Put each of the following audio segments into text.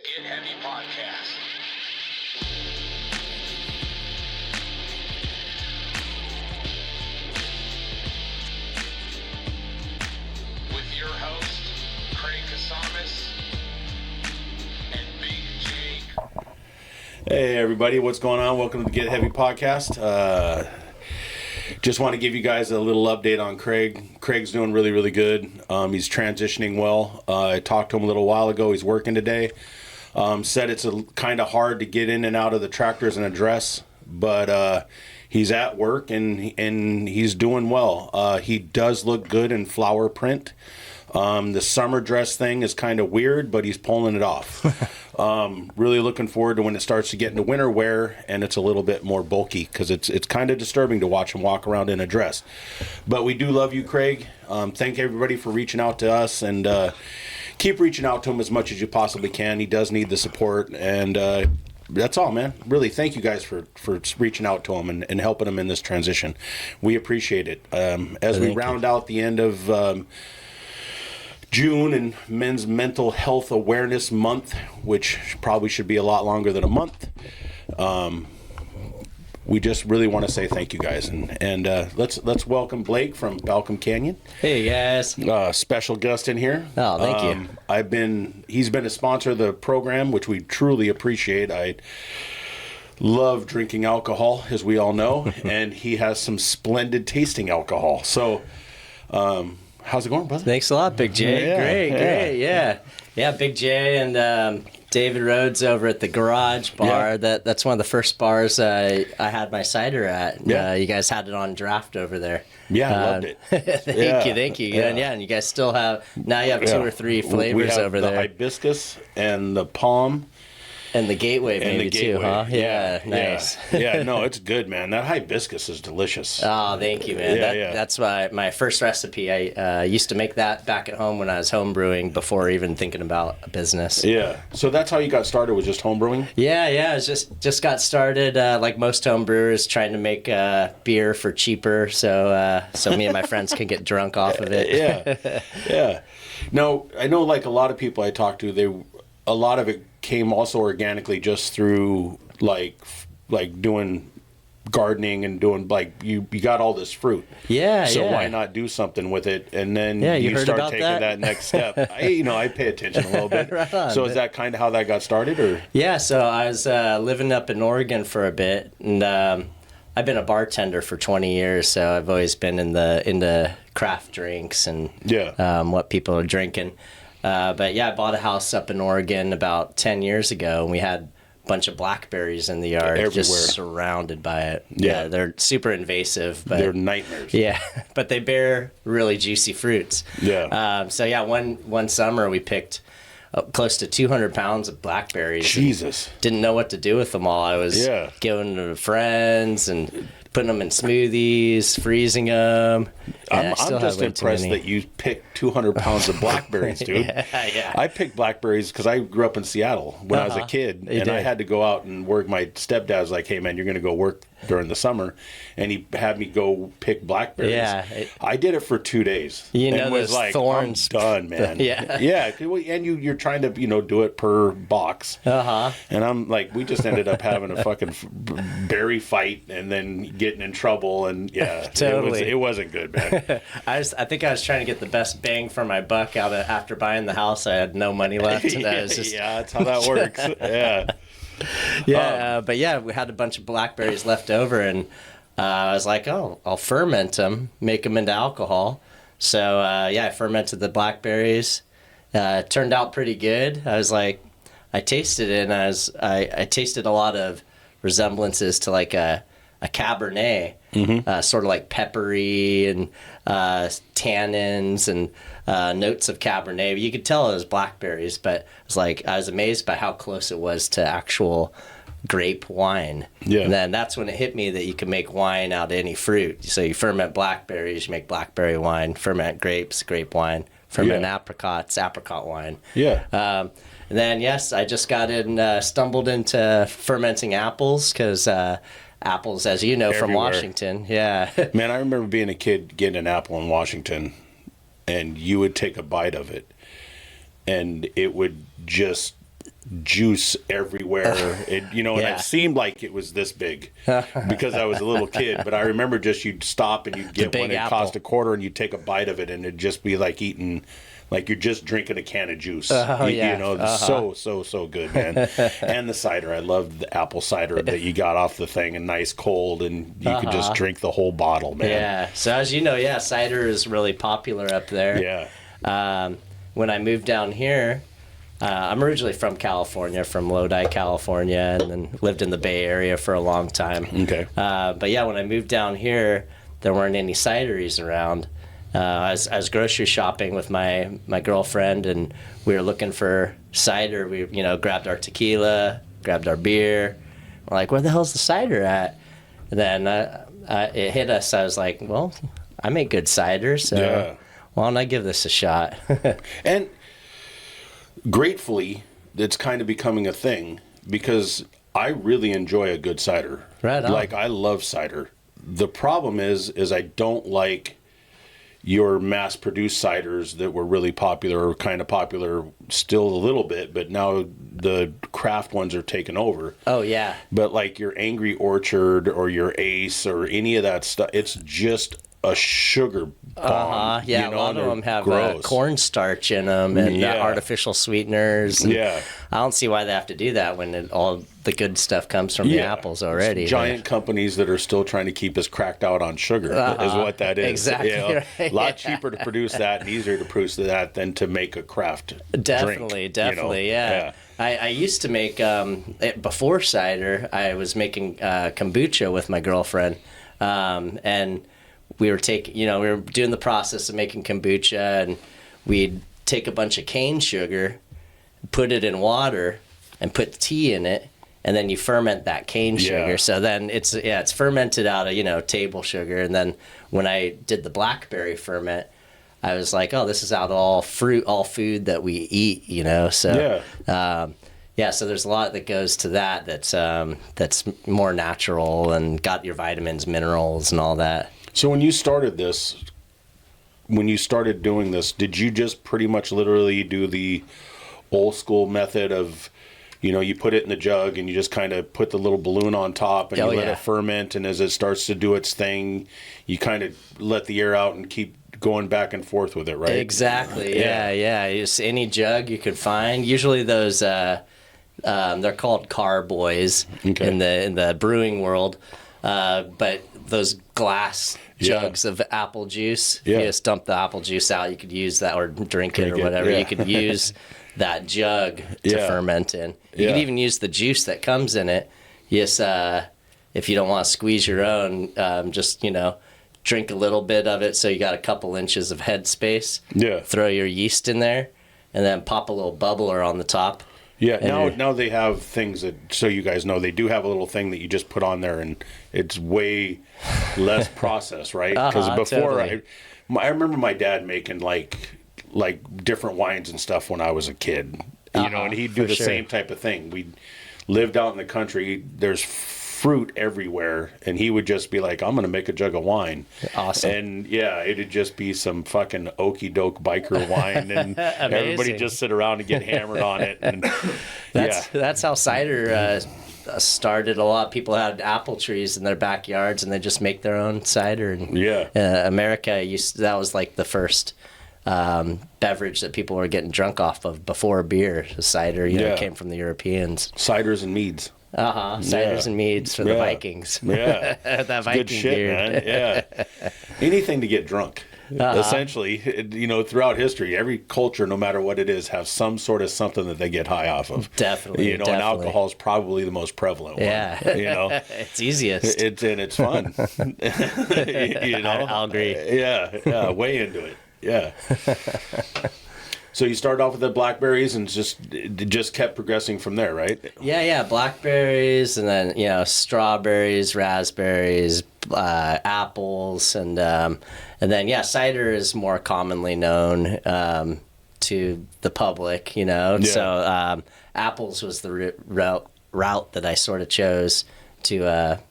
Get Heavy Podcast. With your host, Craig Casamas and Big Jake. Hey everybody, what's going on? Welcome to the Get Heavy Podcast. Just want to give you guys a little update on Craig. Craig's doing really, really good. He's transitioning well. I talked to him a little while ago. He's working today. Said it's kind of hard to get in and out of the tractors and address, but he's at work and he's doing well. He does look good in flower print. The summer dress thing is kind of weird, but he's pulling it off. Really looking forward to when it starts to get into winter wear and it's a little bit more bulky, because it's kind of disturbing to watch him walk around in a dress. But we do love you, Craig. Thank everybody for reaching out to us, and keep reaching out to him as much as you possibly can. He does need the support, and that's all, man. Really, thank you guys for reaching out to him and helping him in this transition. We appreciate it. As we round out the end of June and Men's Mental Health Awareness Month, which probably should be a lot longer than a month, we just really want to say thank you guys, and let's welcome Blake from Balcom Canyon. Hey guys, special guest in here. Oh, thank you. He's been a sponsor of the program, which we truly appreciate. I love drinking alcohol, as we all know, and he has some splendid tasting alcohol. So, how's it going, brother? Thanks a lot, Big J. Great, yeah. Big J and David Rhodes over at the Garage Bar. Yeah. That's one of the first bars I had my cider at. Yeah. You guys had it on draft over there. Yeah, I loved it. Thank you. Yeah. And you guys still have, now you have two or three flavors we have over the there. hibiscus and the palm. And the Gateway maybe too, huh? Yeah, nice. Yeah, no, it's good, man. That hibiscus is delicious. Oh, thank you, man. Yeah. That's my first recipe. I used to make that back at home when I was home brewing before even thinking about a business. Yeah. So that's how you got started, was just home brewing? Yeah. I just got started like most home brewers, trying to make beer for cheaper, so me and my friends can get drunk off of it. Yeah. No, I know, like a lot of people I talk to, a lot of it came also organically just through like doing gardening and doing, like, you got all this fruit. So why not do something with it? And then you start taking that next step. I pay attention a little bit. Right on. So is that kind of how that got started, or? Yeah, so I was living up in Oregon for a bit, and I've been a bartender for 20 years, so I've always been into craft drinks and what people are drinking. But yeah, I bought a house up in Oregon about 10 years ago, and we had a bunch of blackberries in the yard, everywhere, just surrounded by it. Yeah, they're super invasive, but they're nightmares. Yeah, but they bear really juicy fruits. Yeah. So yeah, one summer we picked close to 200 pounds of blackberries. Jesus. Didn't know what to do with them all. I was giving them to friends and putting them in smoothies, freezing them. I'm just impressed that you picked 200 pounds of blackberries, dude. Yeah. I picked blackberries because I grew up in Seattle when I was a kid, and I had to go out and work. My stepdad was like, "Hey, man, you're going to go work during the summer," and he had me go pick blackberries. Yeah, I did it for 2 days. And was like, thorns. I'm done, man. Yeah. And you're trying to do it per box. And I'm like, we just ended up having a fucking berry fight and then getting in trouble, and totally. it wasn't good, man. I think I was trying to get the best bang for my buck after buying the house. I had no money left. And I was just... Yeah, that's how that works. But yeah, we had a bunch of blackberries left over, and I was like, I'll ferment them, make them into alcohol. So I fermented the blackberries. It turned out pretty good. I was like, I tasted it, and I tasted a lot of resemblances to like a Cabernet, sort of like peppery and tannins and notes of Cabernet. But you could tell it was blackberries, but I was amazed by how close it was to actual grape wine. Yeah. And then that's when it hit me that you can make wine out of any fruit. So you ferment blackberries, you make blackberry wine. Ferment grapes, grape wine. Ferment apricots, apricot wine. Yeah. And then, I just stumbled into fermenting apples because apples, as you know, Everywhere. from Washington. Yeah. Man, I remember being a kid getting an apple in Washington, and you would take a bite of it, and it would just juice everywhere. And Yeah. it seemed like it was this big because I was a little kid. But I remember you'd stop and you'd get big one. It apple. cost $0.25, and you'd take a bite of it, and it'd just be like eating. Like you're just drinking a can of juice. So good, man. And the cider. I loved the apple cider that you got off the thing and nice cold, and you could just drink the whole bottle, man. Yeah. So as you know, cider is really popular up there. Yeah. When I moved down here, I'm originally from California, from Lodi, California, and then lived in the Bay Area for a long time. Okay. But yeah, when I moved down here, there weren't any cideries around. I was grocery shopping with my girlfriend, and we were looking for cider. We grabbed our tequila, grabbed our beer. We're like, where the hell's the cider at? And then it hit us. I was like, well, I make good cider, so why don't I give this a shot? And gratefully, it's kind of becoming a thing because I really enjoy a good cider. Right on. Like, I love cider. The problem is I don't like your mass-produced ciders that were really popular, or kind of popular still a little bit, but now the craft ones are taking over. Oh, yeah. But like your Angry Orchard or your Ace or any of that stuff, it's just a sugar bomb. Yeah, a lot of them have gross. cornstarch in them and artificial sweeteners. And Yeah. I don't see why they have to do that when all the good stuff comes from the apples already. It's giant companies that are still trying to keep us cracked out on sugar is what that is. Exactly. Right. A lot Yeah. cheaper to produce that and easier to produce that than to make a craft Definitely, drink, yeah. I used to make, before cider, I was making kombucha with my girlfriend. And we were we were doing the process of making kombucha, and we'd take a bunch of cane sugar, put it in water, and put tea in it, and then you ferment that cane sugar. Yeah. So then it's fermented out of, table sugar. And then when I did the blackberry ferment, I was like, oh, this is out of all food that we eat, So so there's a lot that goes to that's more natural and got your vitamins, minerals, and all that. So when you started doing this, did you just pretty much literally do the old school method of, you put it in the jug and you just kind of put the little balloon on top and let it ferment, and as it starts to do its thing, you kind of let the air out and keep going back and forth with it, right? Exactly. Yeah. Just any jug you could find. Usually those they're called carboys in the brewing world, but those glass jugs of apple juice. You just dump the apple juice out. You could use that or drink it or whatever. You could use that jug to ferment in. You could even use the juice that comes in it. Yes, if you don't want to squeeze your own, just drink a little bit of it so you got a couple inches of head space. Yeah. Throw your yeast in there, and then pop a little bubbler on the top. Yeah, now they have things that, so you guys know, they do have a little thing that you just put on there, and it's way less process, right? Because before, totally. I remember my dad making like different wines and stuff when I was a kid, and he'd do the same type of thing. We lived out in the country. There's fruit everywhere, and he would just be like, I'm gonna make a jug of wine. Awesome. And it'd just be some fucking okey doke biker wine, and everybody just sit around and get hammered on it. And that's how cider started. A lot of people had apple trees in their backyards, and they just make their own cider. And America that was like the first beverage that people were getting drunk off of before beer. Cider, came from the Europeans. Ciders and meads. Ciders and meads for the Vikings. Yeah. That Viking good shit, beard. man. Yeah. Anything to get drunk. Essentially, throughout history, every culture, no matter what it is, have some sort of something that they get high off of. Definitely. And alcohol is probably the most prevalent one. It's easiest. It's fun. I'll agree. Yeah, way into it. Yeah. So you started off with the blackberries and just kept progressing from there, right? Yeah, blackberries, and then strawberries, raspberries, apples, and then cider is more commonly known to the public, So apples was the route that I sort of chose to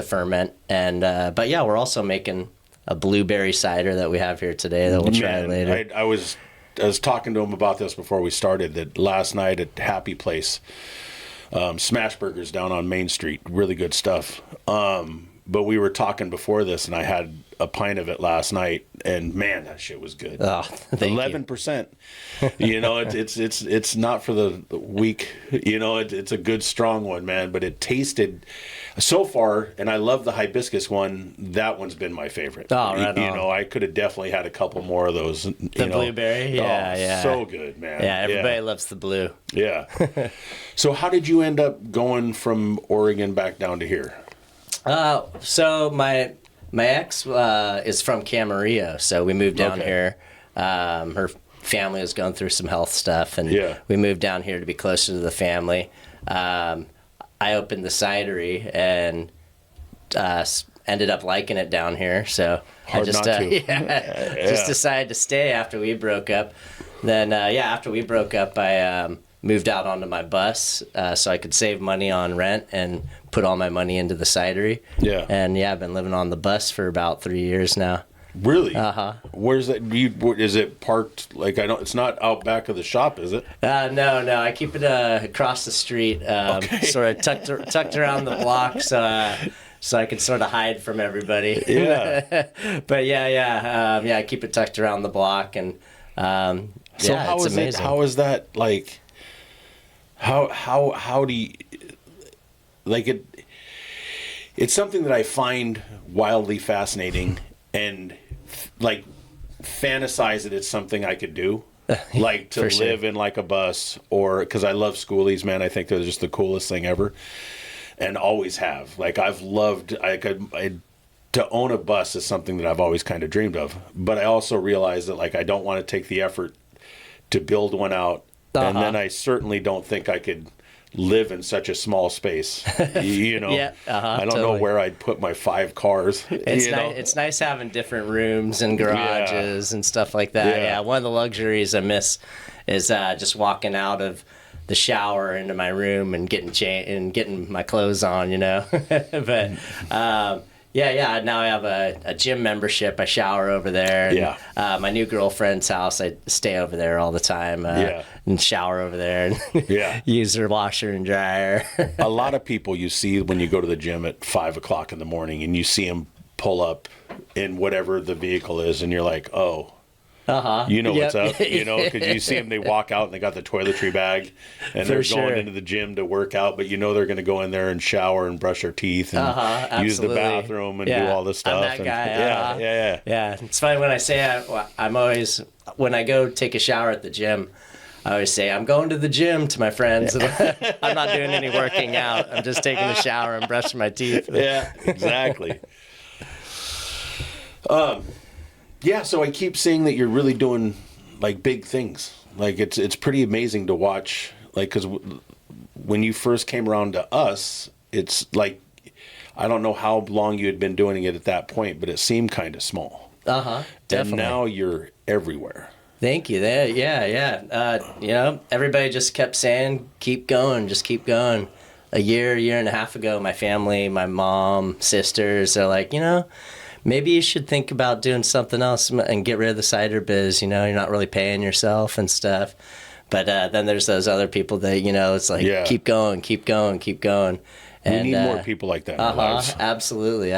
ferment, and but we're also making a blueberry cider that we have here today that we'll try later. I was was talking to him about this before we started, that last night at Happy Place, Smash Burgers down on Main Street, really good stuff. But we were talking before this, and I had a pint of it last night, and man, that shit was good. 11%. You know, it's not for the weak. You know, it's a good strong one, man. But it tasted so far, and I love the hibiscus one. That one's been my favorite. Oh, right you on. know, I could have definitely had a couple more of those. The blueberry, yeah. So good, man. Yeah, everybody loves the blue. Yeah. So how did you end up going from Oregon back down to here? So my ex is from Camarillo, so we moved down here. Her family was going through some health stuff, and we moved down here to be closer to the family. I opened the cidery and ended up liking it down here, so Hard I just not to. just decided to stay after we broke up. Then after we broke up, I moved out onto my bus so I could save money on rent and put all my money into the cidery. Yeah. And I've been living on the bus for about 3 years now. Really? Where's that? Is it parked? Like, I don't. It's not out back of the shop, is it? No. I keep it across the street, sort of tucked around the block, so I can sort of hide from everybody. Yeah. But I keep it tucked around the block, and so how it's is amazing. How is that like? How do you like it? It's something that I find wildly fascinating, and like fantasize that it's something I could do, like to live in like a bus, or because I love schoolies, man. I think they're just the coolest thing ever, and always have. Like I've loved. To own a bus is something that I've always kind of dreamed of, but I also realize that like I don't want to take the effort to build one out. And then I certainly don't think I could live in such a small space. You know, I don't know where I'd put my 5 cars. It's nice having different rooms and garages and stuff like that. Yeah, one of the luxuries I miss is just walking out of the shower into my room and getting my clothes on. You know, but. Now I have a gym membership. I shower over there. And, my new girlfriend's house, I stay over there all the time and shower over there and use her washer and dryer. A lot of people you see when you go to the gym at 5 o'clock in the morning and you see them pull up in whatever the vehicle is, and you're like, oh. You know what's up, you know, because you see them, they walk out and they got the toiletry bag and they're going into the gym to work out, but you know they're going to go in there and shower and brush their teeth and use the bathroom and do all this stuff. I'm that guy. Yeah. It's funny when I say I'm always, when I go take a shower at the gym, I always say, I'm going to the gym to my friends. I'm not doing any working out. I'm just taking a shower and brushing my teeth. Yeah, exactly. Yeah, so I keep seeing that you're really doing like big things. Like it's pretty amazing to watch. Like because when you first came around to us, it's like I don't know how long you had been doing it at that point, but it seemed kind of small. Definitely. And now you're everywhere. Thank you. Everybody just kept saying, "Keep going, just keep going." A year and a half ago, my family, my mom, sisters, they're like, maybe you should think about doing something else and get rid of the cider biz. You're not really paying yourself and stuff. But then there's those other people that, it's like, keep going, keep going, keep going. And, we need more people like that in our lives. Absolutely.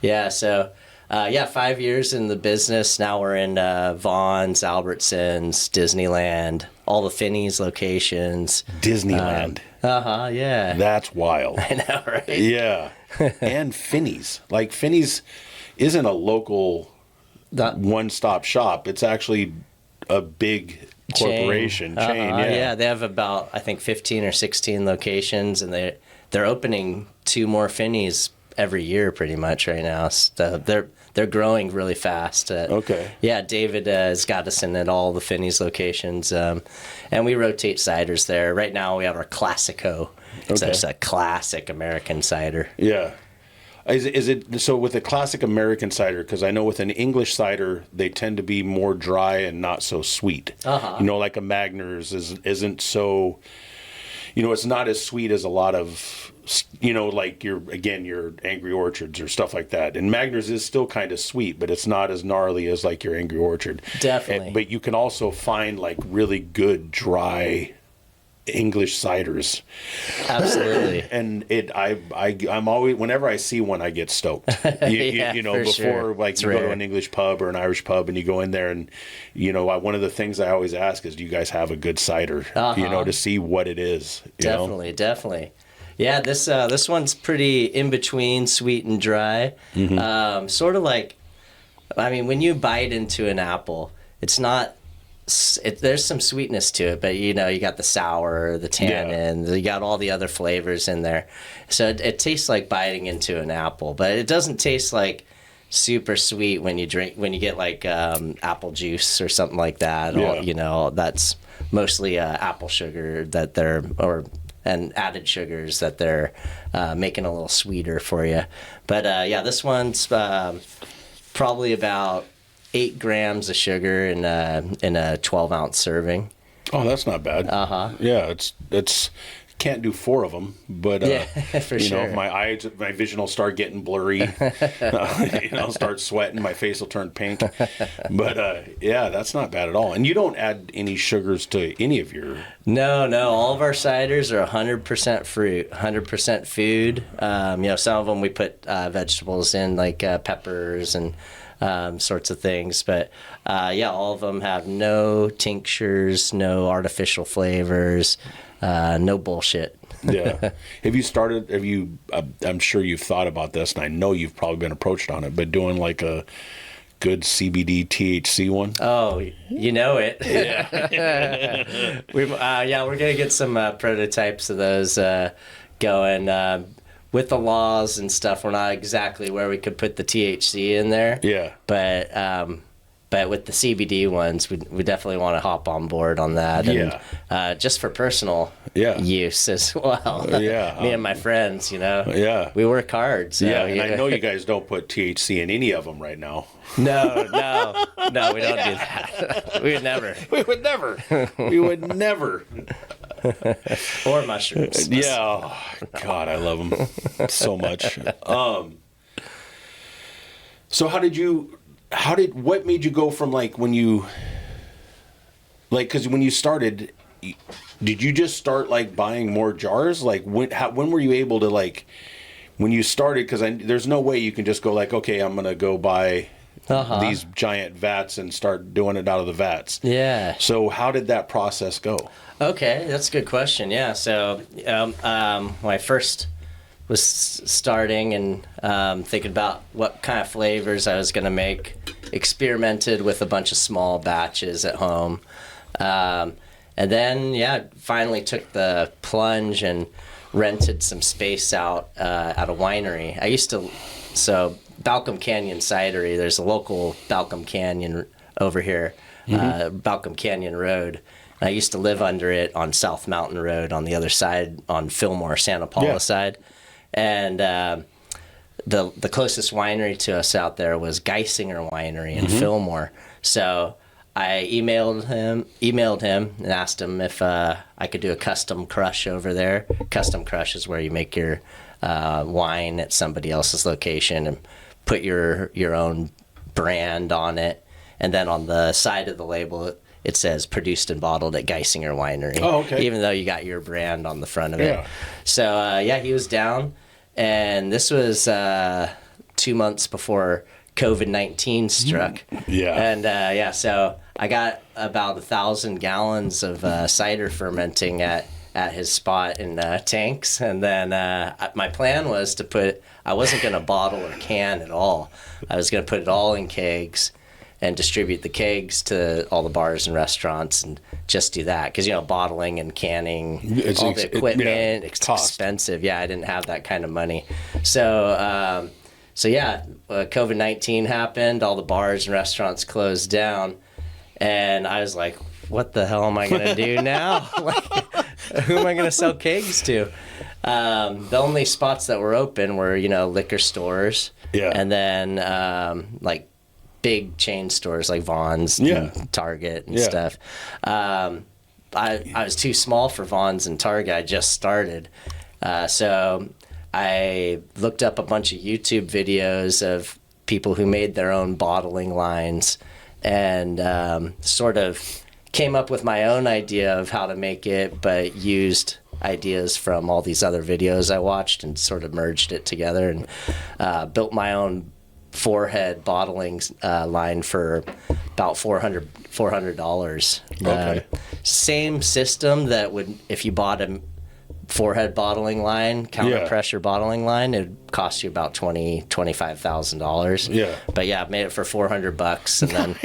Yeah, so, 5 years in the business. Now we're in Vaughn's, Albertsons, Disneyland, all the Finney's locations. Disneyland. Yeah. That's wild. I know, right? Yeah. And Finney's. Like, Finney's isn't a local one-stop shop. It's actually a big corporation chain. Yeah, they have about, I think, 15 or 16 locations, and they're opening 2 more Finney's every year pretty much right now. So they're growing really fast. Yeah, David has got us in at all the Finney's locations, and we rotate ciders there. Right now we have our Classico. It's just a classic American cider. Yeah. Is it so with a classic American cider? Because I know with an English cider, they tend to be more dry and not so sweet. Like a Magners isn't so. it's not as sweet as a lot of, like your Angry Orchards or stuff like that. And Magners is still kind of sweet, but it's not as gnarly as like your Angry Orchard. Definitely. But you can also find like really good dry English ciders. Absolutely. And I'm always, whenever I see one, I get stoked. Before sure. like It's you go to rare. an English pub or an Irish pub and you go in there and one of the things I always ask is, do you guys have a good cider? To see what it is. Definitely. Yeah, this one's pretty in between sweet and dry. Sort of like, when you bite into an apple, it's not. There's some sweetness to it, but you got the sour, the tannin, you got all the other flavors in there. So it tastes like biting into an apple, but it doesn't taste like super sweet when you get like apple juice or something like that. Yeah. That's mostly apple sugar and added sugars that they're making a little sweeter for you. But this one's probably about 8 grams of sugar in a 12-ounce serving. Oh, that's not bad. Yeah, it's can't do 4 of them, but for sure. my vision will start getting blurry. I'll start sweating. My face will turn pink. But that's not bad at all. And you don't add any sugars to any of your. No. All of our ciders are 100% fruit, 100% food. Some of them we put vegetables in, like peppers and sorts of things. But all of them have no tinctures, no artificial flavors, no bullshit. Yeah. I'm sure you've thought about this, and I know you've probably been approached on it, but doing like a good CBD THC one? Oh, you know it. Yeah. We're going to get some prototypes of those going. With the laws and stuff, we're not exactly where we could put the THC in there. Yeah. But with the CBD ones, we definitely want to hop on board on that. And, just for personal use as well. Yeah. Me and my friends, Yeah. we work hard. So, yeah, and I know you guys don't put THC in any of them right now. No, we don't do that. We would never. We would never. Or mushrooms. Yeah. Oh, God, I love them so much. So what made you go from like when you, like, because when you started, did you just start like buying more jars? Like when were you able to, like, when you started, because there's no way you can just go like, okay, I'm going to go buy these giant vats and start doing it out of the vats. Yeah. So how did that process go? Okay, that's a good question. Yeah, so when I first was starting and thinking about what kind of flavors I was going to make, experimented with a bunch of small batches at home. And then, finally took the plunge and rented some space out at a winery. So Balcom Canyon Cider, there's a local Balcom Canyon over here, Balcom Canyon Road. I used to live under it on South Mountain Road on the other side, on Fillmore, Santa Paula side. And the closest winery to us out there was Geisinger Winery in Fillmore. So I emailed him and asked him if I could do a custom crush over there. Custom crush is where you make your wine at somebody else's location and put your own brand on it. And then on the side of the label, it says produced and bottled at Geisinger Winery. Oh, okay. Even though you got your brand on the front of it. So, he was down. And this was 2 months before COVID-19 struck. Yeah. And, so I got about 1,000 gallons of cider fermenting at his spot in tanks. And then my plan was I wasn't going to bottle or can at all. I was going to put it all in kegs and distribute the kegs to all the bars and restaurants and just do that. Because, bottling and canning, all the equipment, it's expensive. Yeah, I didn't have that kind of money. So, COVID-19 happened. All the bars and restaurants closed down. And I was like, what the hell am I going to do now? Who am I going to sell kegs to? The only spots that were open were, liquor stores. Yeah. And then, big chain stores like Vaughn's and Target and stuff. I was too small for Vons and Target. I just started. So I looked up a bunch of YouTube videos of people who made their own bottling lines and sort of came up with my own idea of how to make it, but used ideas from all these other videos I watched and sort of merged it together and built my own four-head bottling line for about $400. Okay. Same system that would, if you bought a four-head bottling line, counter pressure bottling line, it would cost you about $25,000. Yeah. But yeah, I made it for $400 and then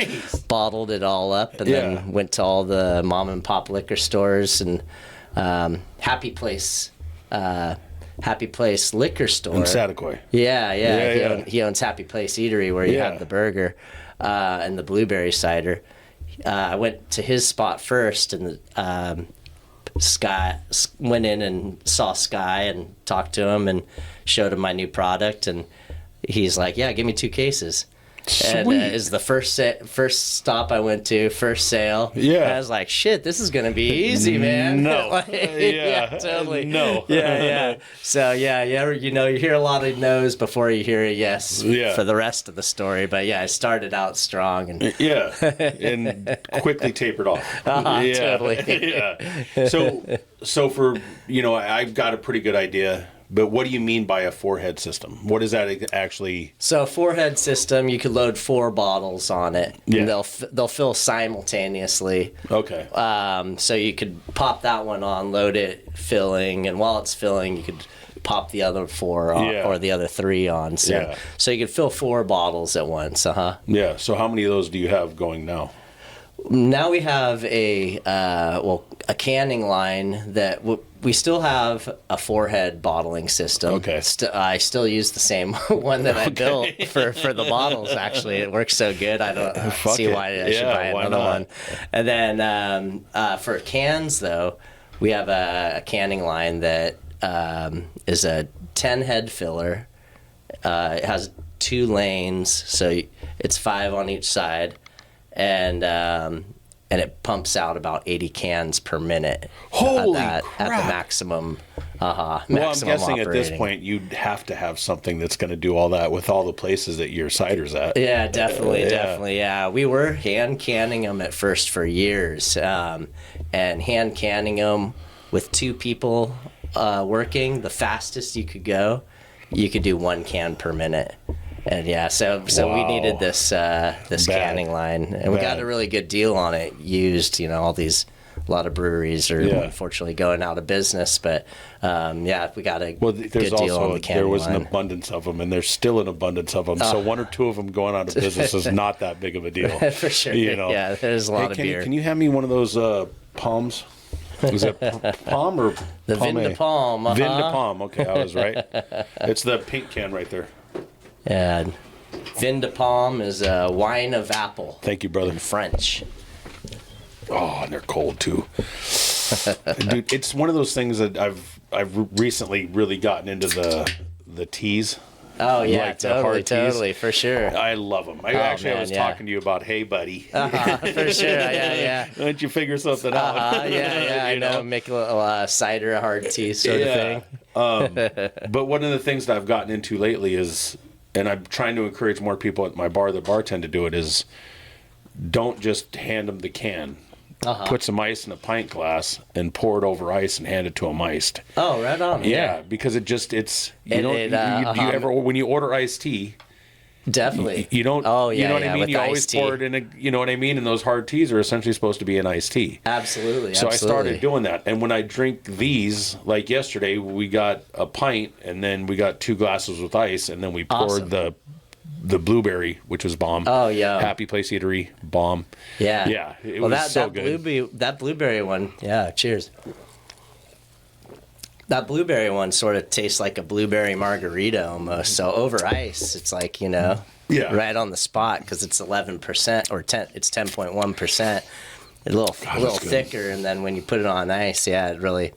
bottled it all up and then went to all the mom and pop liquor stores and Happy Place liquor store In Saticoy. He owns Happy Place Eatery where you had the burger and the blueberry cider. I went to his spot first and Sky went in and saw Sky and talked to him and showed him my new product, and he's like, yeah, give me 2 cases. Sweet. And is the first stop I went to, first sale. Yeah. And I was like, shit, this is going to be easy, man. No. Yeah, totally. No. Yeah. So, you hear a lot of no's before you hear a yes for the rest of the story. But, yeah, I started out strong. And and quickly tapered off. Totally. Yeah. So for, I've got a pretty good idea. But what do you mean by a 4-head system? What is that actually? So a 4-head system, you could load 4 bottles on it. Yeah. And they'll fill simultaneously. Okay. So you could pop that one on, load it, filling, and while it's filling, you could pop the other 4 on, or the other 3 on. So you could fill 4 bottles at once. Yeah. So how many of those do you have going now? Now we have a canning line that we still have a 4-head bottling system. Okay. I still use the same one that I built for the bottles. Actually, it works so good. I don't see why I should buy another one. And then for cans, though, we have a canning line that is a 10-head filler. It has 2 lanes, so it's 5 on each side. And it pumps out about 80 cans per minute. Holy crap! At the maximum. Well, I'm guessing operating. At this point you'd have to have something that's going to do all that with all the places that your cider's at. Yeah, definitely. Yeah, we were hand canning them at first for years, and hand canning them with 2 people working. The fastest you could go, you could do 1 can per minute. And so we needed this canning line, and we got a really good deal on it. Used, a lot of breweries are unfortunately going out of business, but we got a good deal on the canning line. There was an abundance of them, and there's still an abundance of them. So 1 or 2 of them going out of business is not that big of a deal. For sure. Yeah, there's a lot of beer. Can you hand me one of those palms? Is it Palm or the Vin de Palm? Vin de Palm. Okay, I was right. It's the pink can right there. And Vin de Palm is a wine of apple. Thank you, brother. In French. Oh, and they're cold too. Dude, it's one of those things that I've recently really gotten into the teas. Oh yeah, like totally, for sure. I love them. I was talking to you about, hey, buddy. For sure, yeah. Why don't you figure something out? I know. Make a little cider, a hard tea sort of thing. But one of the things that I've gotten into lately is, and I'm trying to encourage more people at my bar that bartend to do it, is don't just hand them the can. Put some ice in a pint glass and pour it over ice and hand it to them iced. Oh, right on. Yeah, because you ever, when you order iced tea, definitely. You don't. Oh yeah. You know what I mean? You always tea. pour it in a. You know what I mean? And those hard teas are essentially supposed to be an iced tea. Absolutely. So I started doing that, and when I drink these, like yesterday, we got a pint, and then we got 2 glasses with ice, and then we poured the blueberry, which was bomb. Oh yeah. Happy Place Eatery, bomb. Yeah. Yeah. It was so good. That blueberry one. Yeah. Cheers. That blueberry one sort of tastes like a blueberry margarita almost. So over ice, it's like, right on the spot because it's 11% or 10. It's 10.1%. A little thicker, and then when you put it on ice, it really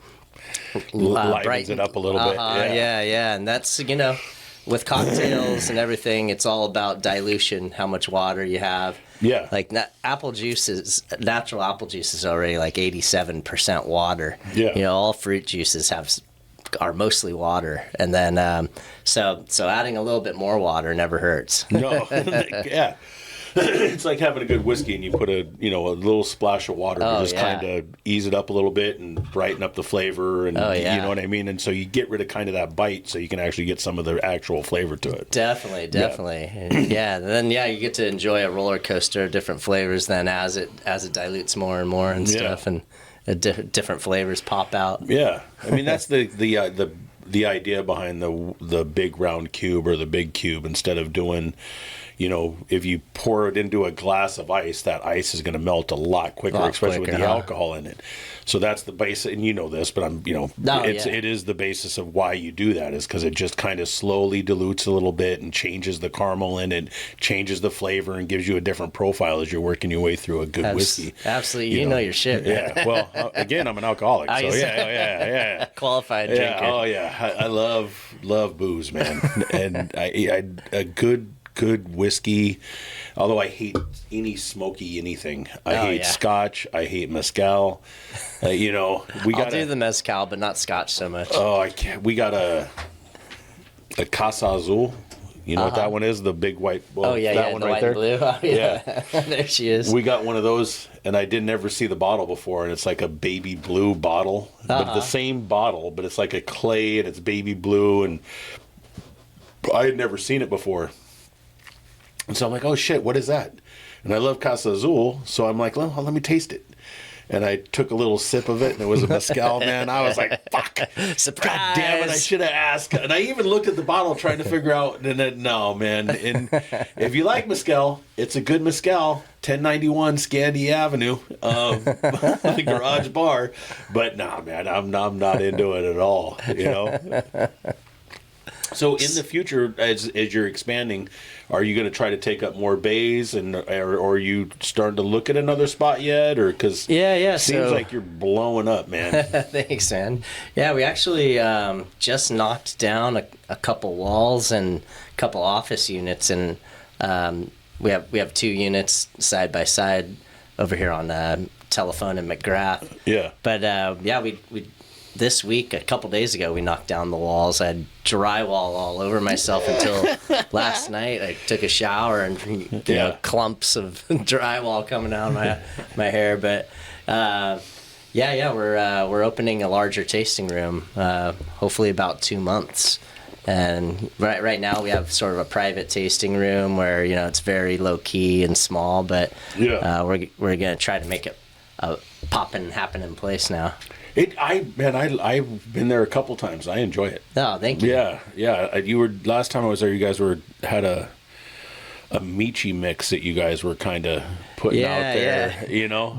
lightens it up a little bit. Yeah, and that's with cocktails and everything, it's all about dilution, how much water you have. Yeah. Like natural apple juice is already like 87% water. Yeah. You know, all fruit juices are mostly water, and then so adding a little bit more water never hurts. No. Yeah. It's like having a good whiskey and you put a little splash of water to just kind of ease it up a little bit and brighten up the flavor, and you know what I mean? And so you get rid of kind of that bite so you can actually get some of the actual flavor to it. Definitely. And then you get to enjoy a roller coaster of different flavors then as it dilutes more and more and stuff, and different flavors pop out. Yeah. I mean, that's the idea behind the big round cube or the big cube, instead of doing, if you pour it into a glass of ice, that ice is going to melt a lot quicker, especially with the alcohol in it. So that's the basis, and you know this, but it is the basis of why you do that, is because it just kind of slowly dilutes a little bit and changes the caramel in it, changes the flavor, and gives you a different profile as you're working your way through a good whiskey. Absolutely, you know your shit. Yeah. Well, again, I'm an alcoholic, so yeah. Qualified drinker. Oh yeah, I love booze, man, and a good whiskey, although I hate any smoky anything. I hate scotch, I hate mezcal. I'll do the mezcal, but not scotch so much. Oh, I can't. We got a Casa Azul. You know what that one is? The big white. Well, that one the right white there. And blue. Oh, yeah. There she is. We got one of those, and I didn't ever see the bottle before, and it's like a baby blue bottle, but the same bottle, but it's like a clay and it's baby blue, and I had never seen it before. And so I'm like, oh shit, what is that? And I love Casa Azul, so I'm like, well, let me taste it. And I took a little sip of it, and it was a mezcal, man. I was like, fuck. Surprise. God damn it, I should have asked. And I even looked at the bottle trying to figure out, and then, no, man. And if you like mezcal, it's a good mezcal. 1091 Scandi Avenue, the garage bar. But nah, man, I'm not into it at all, So in the future, as you're expanding, are you going to try to take up more bays, or are you starting to look at another spot yet? Or because seems like you're blowing up, man. Thanks, man. Yeah, we actually just knocked down a couple walls and a couple office units, and we have 2 units side by side over here on Telephone and McGrath. Yeah. But we this week, a couple days ago, we knocked down the walls. I had drywall all over myself until last night. I took a shower and clumps of drywall coming out of my hair. But we're opening a larger tasting room. Hopefully about 2 months. And right now we have sort of a private tasting room where it's very low key and small. But we're gonna try to make it a poppin' happening place now. I've been there a couple times. I enjoy it. Oh, thank you. Yeah. You were last time I was there. You guys had a Michi mix that you guys were kind of putting out there.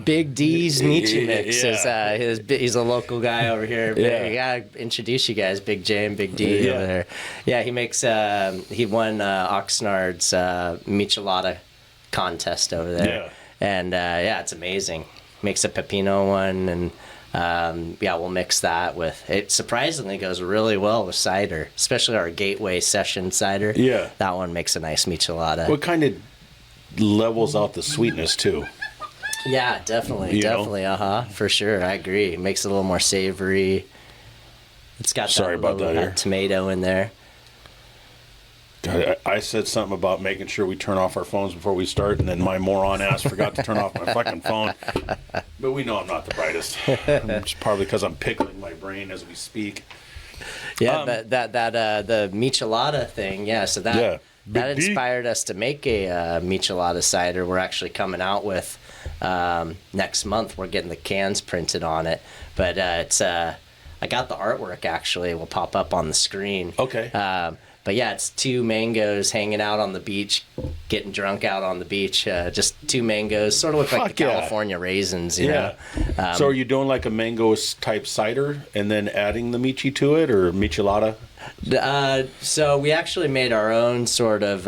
Big D's Michi mix is he's a local guy over here. I gotta introduce you guys, Big J and Big D over there. Yeah, he makes. He won Oxnard's Michelada contest over there. And it's amazing. Makes a pepino one and. We'll mix that with it. Surprisingly goes really well with cider, especially our Gateway Session cider. Yeah, that one makes a nice michelada. What kind of levels out the sweetness too? Yeah, definitely, for sure. I agree. It makes it a little more savory. It's got that tomato in there. God, I said something about making sure we turn off our phones before we start, and then my moron ass forgot to turn off my fucking phone. But we know I'm not the brightest. It's probably because I'm pickling my brain as we speak. Yeah, but the michelada thing, so that inspired us to make a michelada cider. We're actually coming out with next month. We're getting the cans printed on it, but it's I got the artwork actually. It will pop up on the screen. Okay. But it's 2 mangoes hanging out on the beach, getting drunk out on the beach. Just 2 mangoes, sort of look like the California raisins, you know. So are you doing like a mango type cider and then adding the michi to it, or michelada? So we actually made our own sort of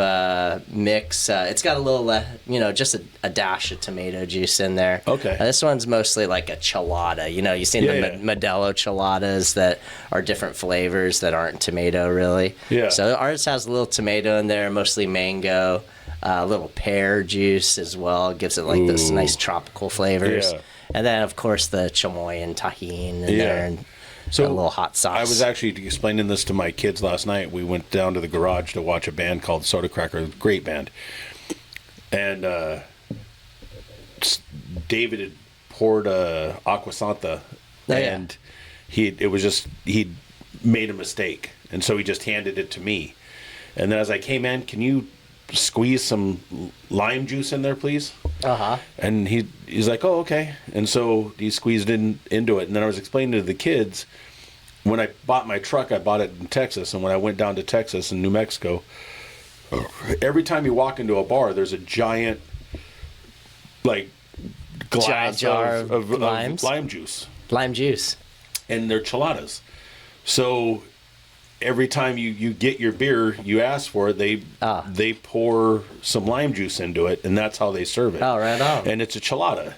mix. It's got a little, just a dash of tomato juice in there. Okay. This one's mostly like a chelada. You've seen the Modelo cheladas that are different flavors that aren't tomato really. Yeah. So ours has a little tomato in there, mostly mango, a little pear juice as well. It gives it like those nice tropical flavors. Yeah. And then, of course, the chamoy and tahini in there. And so a little hot sauce. I was actually explaining this to my kids last night. We went down to the garage to watch a band called Soda Cracker, great band. And David had poured Aqua Santa, and he made a mistake, and so he just handed it to me. And then as I came in, can you squeeze some lime juice in there, please? And he's like, oh, okay. And so he squeezed into it. And then I was explaining to the kids, when I bought my truck, I bought it in Texas. And when I went down to Texas and New Mexico, every time you walk into a bar, there's a giant, like, glass jar of lime juice. Lime juice. And they're cheladas. So every time you get your beer, you ask for it, they pour some lime juice into it, and that's how they serve it. Oh, right on. And it's a chelada.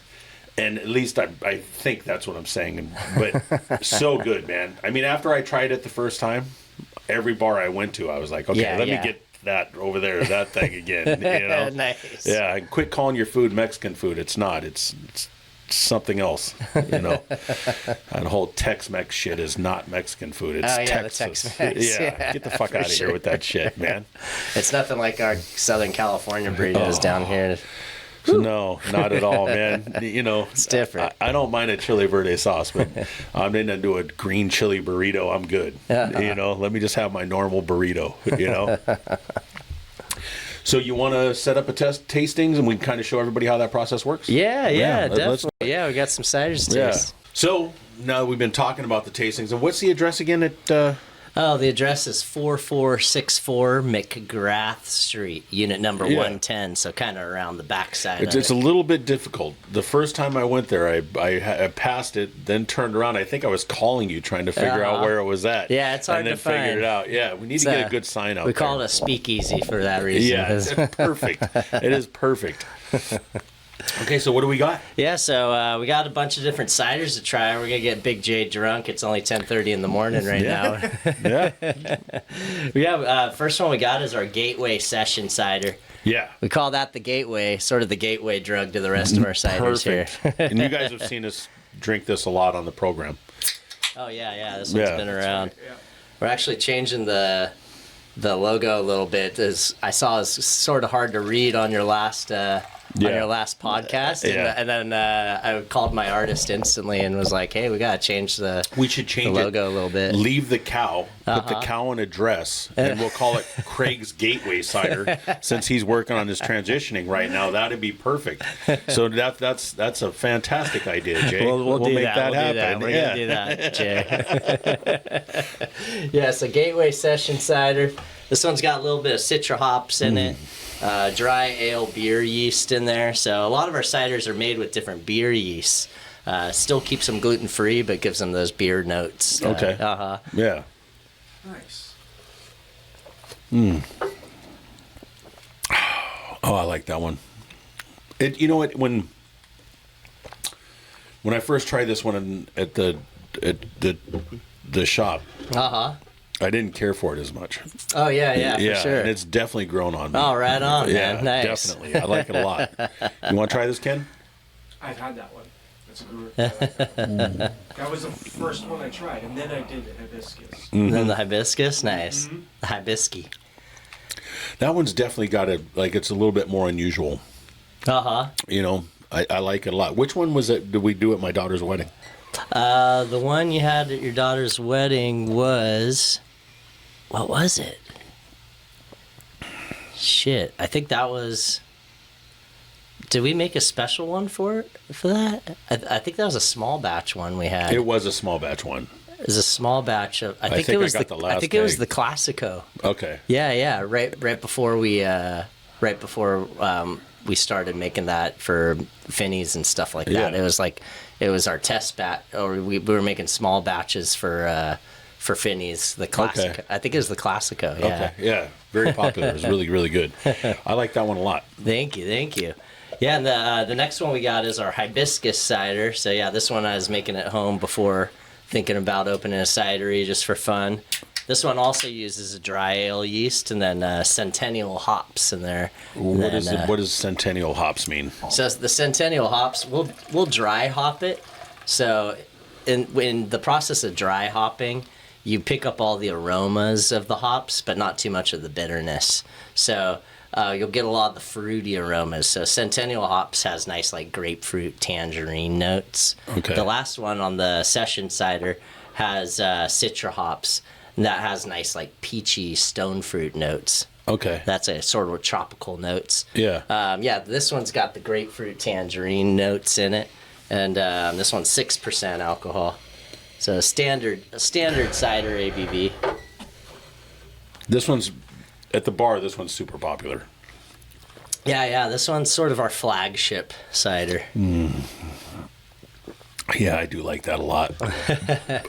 And at least I think that's what I'm saying. But so good, man. I mean, after I tried it the first time, every bar I went to, I was like, okay, let me get that over there, that thing again. Nice. Yeah, and quit calling your food Mexican food. It's not. It's something else, That whole Tex-Mex shit is not Mexican food. It's Texas. The Tex-Mex. Get the fuck out of here with that shit, man. It's nothing like our Southern California burritos down here. No, not at all, man. It's different. I don't mind a chili verde sauce, but I'm into a green chili burrito. I'm good. Let me just have my normal burrito, So you want to set up a tastings, and we can kind of show everybody how that process works? Yeah, definitely. We got some ciders to taste. So now that we've been talking about the tastings, and what's the address again at... the address is 4464 McGrath Street, unit number 110, so kind of around the backside of it. It's a little bit difficult. The first time I went there, I passed it, then turned around. I think I was calling you, trying to figure out where it was at. Yeah, it's hard to find. And then figured it out. Yeah, we need to get a good sign out We call it a speakeasy for that reason. Yeah, it's perfect. It is perfect. Okay, so what do we got? Yeah, so we got a bunch of different ciders to try. We're going to get Big J drunk. It's only 10:30 in the morning right now. First one we got is our Gateway Session Cider. Yeah. We call that the gateway, sort of the gateway drug to the rest of our ciders here. And you guys have seen us drink this a lot on the program. Oh, yeah. This one's been around. Right, yeah. We're actually changing the logo a little bit. As I saw, it's sort of hard to read on your last... on your last podcast, and then I called my artist instantly and was like, "Hey, we gotta change the logo a little bit. Leave the cow, put the cow in a dress, and we'll call it Craig's Gateway Cider. Since he's working on his transitioning right now, that'd be perfect. So that's a fantastic idea, Jay. We'll make that happen. We're gonna do that, Jay. So Gateway Session Cider. This one's got a little bit of citra hops in it. Dry ale beer yeast in there. So a lot of our ciders are made with different beer yeasts. Still keeps them gluten-free, but gives them those beer notes. Okay. Yeah. Nice. Oh, I like that one. You know what? When I first tried this one at the shop, I didn't care for it as much. Oh, yeah, for sure. And it's definitely grown on me. Oh, right on, man. Nice. Definitely. I like it a lot. You want to try this, Ken? I've had that one. That's a good one. That was the first one I tried, and then I did the hibiscus. Mm-hmm. And then the hibiscus? Nice. Mm-hmm. The hibiscus. That one's definitely got it's a little bit more unusual. I like it a lot. Which one was it did we do at my daughter's wedding? The one you had at your daughter's wedding was... What was it? Shit, I think that was... Did we make a special one for that? I think that was a small batch one we had. It was a small batch one. It was a small batch of... I think it was the Classico. Okay. Yeah. Right before we started making that for Finneys and stuff like that. It was our test batch, or we were making small batches for for Finney's, the classic. Okay. I think it was the Classico. Yeah. Okay. Yeah. Very popular. It was really, really good. I like that one a lot. Thank you. Yeah, and the next one we got is our hibiscus cider. So yeah, this one I was making at home before thinking about opening a cidery just for fun. This one also uses a dry ale yeast and then Centennial hops in there. What does Centennial hops mean? So the Centennial hops, we'll dry hop it. So in the process of dry hopping, you pick up all the aromas of the hops, but not too much of the bitterness. So you'll get a lot of the fruity aromas. So Centennial hops has nice like grapefruit, tangerine notes. Okay. The last one on the session cider has Citra hops, and that has nice like peachy stone fruit notes. Okay. That's a sort of tropical notes. Yeah. This one's got the grapefruit, tangerine notes in it, and this one's 6% alcohol. So a standard cider ABV. This one's at the bar. This one's super popular. Yeah. This one's sort of our flagship cider. Yeah, I do like that a lot.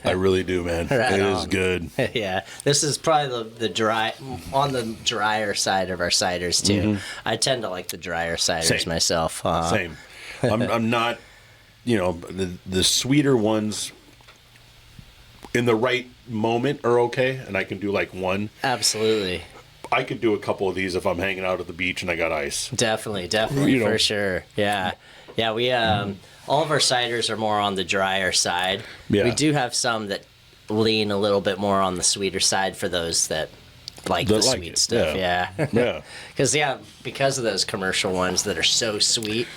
I really do, man. Right It on. is good. Yeah, this is probably the drier side of our ciders too. I tend to like the drier ciders Same. myself. Same. I'm not, the sweeter ones in the right moment are okay, and I can do like one. Absolutely. I could do a couple of these if I'm hanging out at the beach and I got ice. Definitely, for sure. Yeah. We all of our ciders are more on the drier side. Yeah. We do have some that lean a little bit more on the sweeter side for those that like the like sweet it, stuff. yeah. Yeah. Yeah. Because of those commercial ones that are so sweet,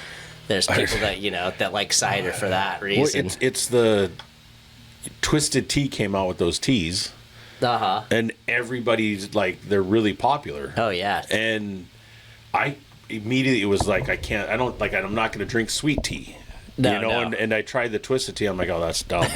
there's people that like cider for that reason. Well, it's the Twisted Tea came out with those teas, and everybody's like, they're really popular. Oh yeah. And I immediately, it was like, I'm not going to drink sweet tea. No. And I tried the Twisted Tea. I'm like, oh, that's dumb.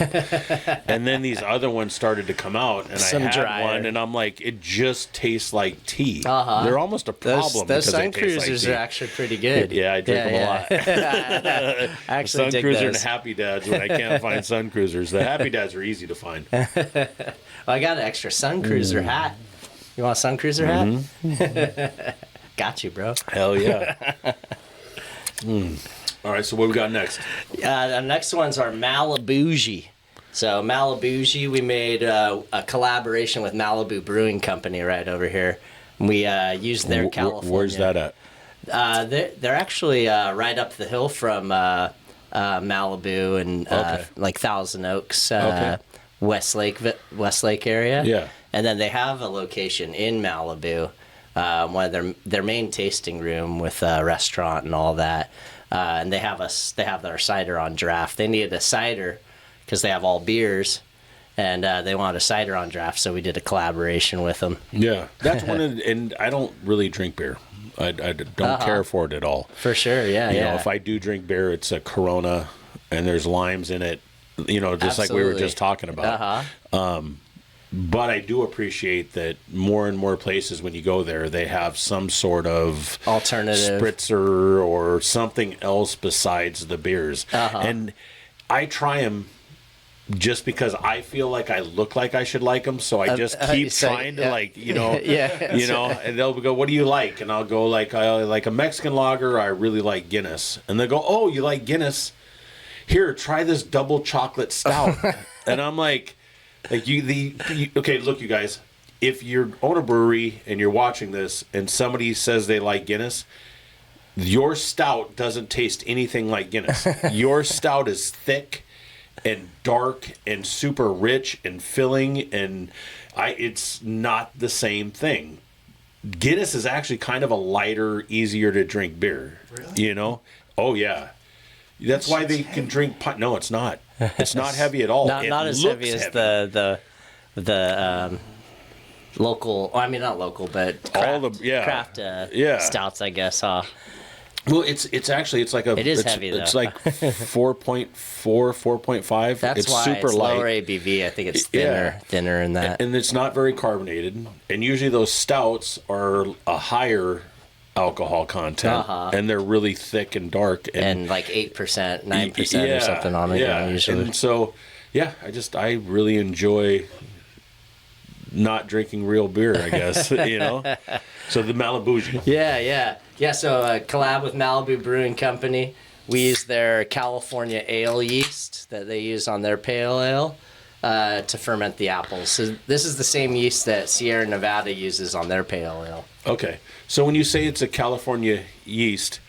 And then these other ones started to come out, and Some I had drier. one, and I'm like, it just tastes like tea. They're almost a problem. Those because Sun they taste Cruisers like are tea. actually pretty good. Yeah, I drink them a lot. I actually Sun dig Cruiser and those. Happy Dads when I can't find Sun Cruisers. The Happy Dads are easy to find. Well, I got an extra Sun Cruiser hat. You want a Sun Cruiser hat? Got you, bro. Hell yeah. All right, so what we got next? The next one's our Malibougie. So Malibougie, we made a collaboration with Malibu Brewing Company right over here. We used their California. Where's that at? They're actually right up the hill from Malibu and like Thousand Oaks, Westlake area. Yeah. And then they have a location in Malibu, one of their main tasting room with a restaurant and all that. And they have their cider on draft. They needed a cider because they have all beers, and they wanted a cider on draft, so we did a collaboration with them. Yeah, that's one of and I don't really drink beer. I don't care for it at all. For sure, yeah. You know, if I do drink beer, it's a Corona, and there's limes in it. Just like we were just talking about. But I do appreciate that more and more places, when you go there, they have some sort of alternative spritzer or something else besides the beers. And I try them just because I feel like I look like I should like them, so I just keep trying to and they'll go, "What do you like?" And I'll go, "I like a Mexican lager. I really like Guinness." And they go, "Oh, you like Guinness? Here, try this double chocolate stout." And I'm like. Okay, look, you guys. If you own a brewery and you're watching this, and somebody says they like Guinness, your stout doesn't taste anything like Guinness. Your stout is thick and dark and super rich and filling, and it's not the same thing. Guinness is actually kind of a lighter, easier to drink beer. Really? Oh yeah. That's why they can drink. No, it's not. It's not heavy at all. Not as heavy as the local. Well, I mean, not local, but craft stouts, I guess. Huh? Well, it's actually like a. It is heavy though. It's like 4.4, 4.5. That's it's why super it's light. lower ABV. I think it's thinner in that. And it's not very carbonated. And usually those stouts are a higher alcohol content, and they're really thick and dark, and like 8%, 9% or something on it. Usually. And so, I really enjoy not drinking real beer, I guess. You know, so the Malibu. Yeah. So collab with Malibu Brewing Company. We use their California ale yeast that they use on their pale ale to ferment the apples. So this is the same yeast that Sierra Nevada uses on their pale ale. Okay, so when you say it's a California yeast,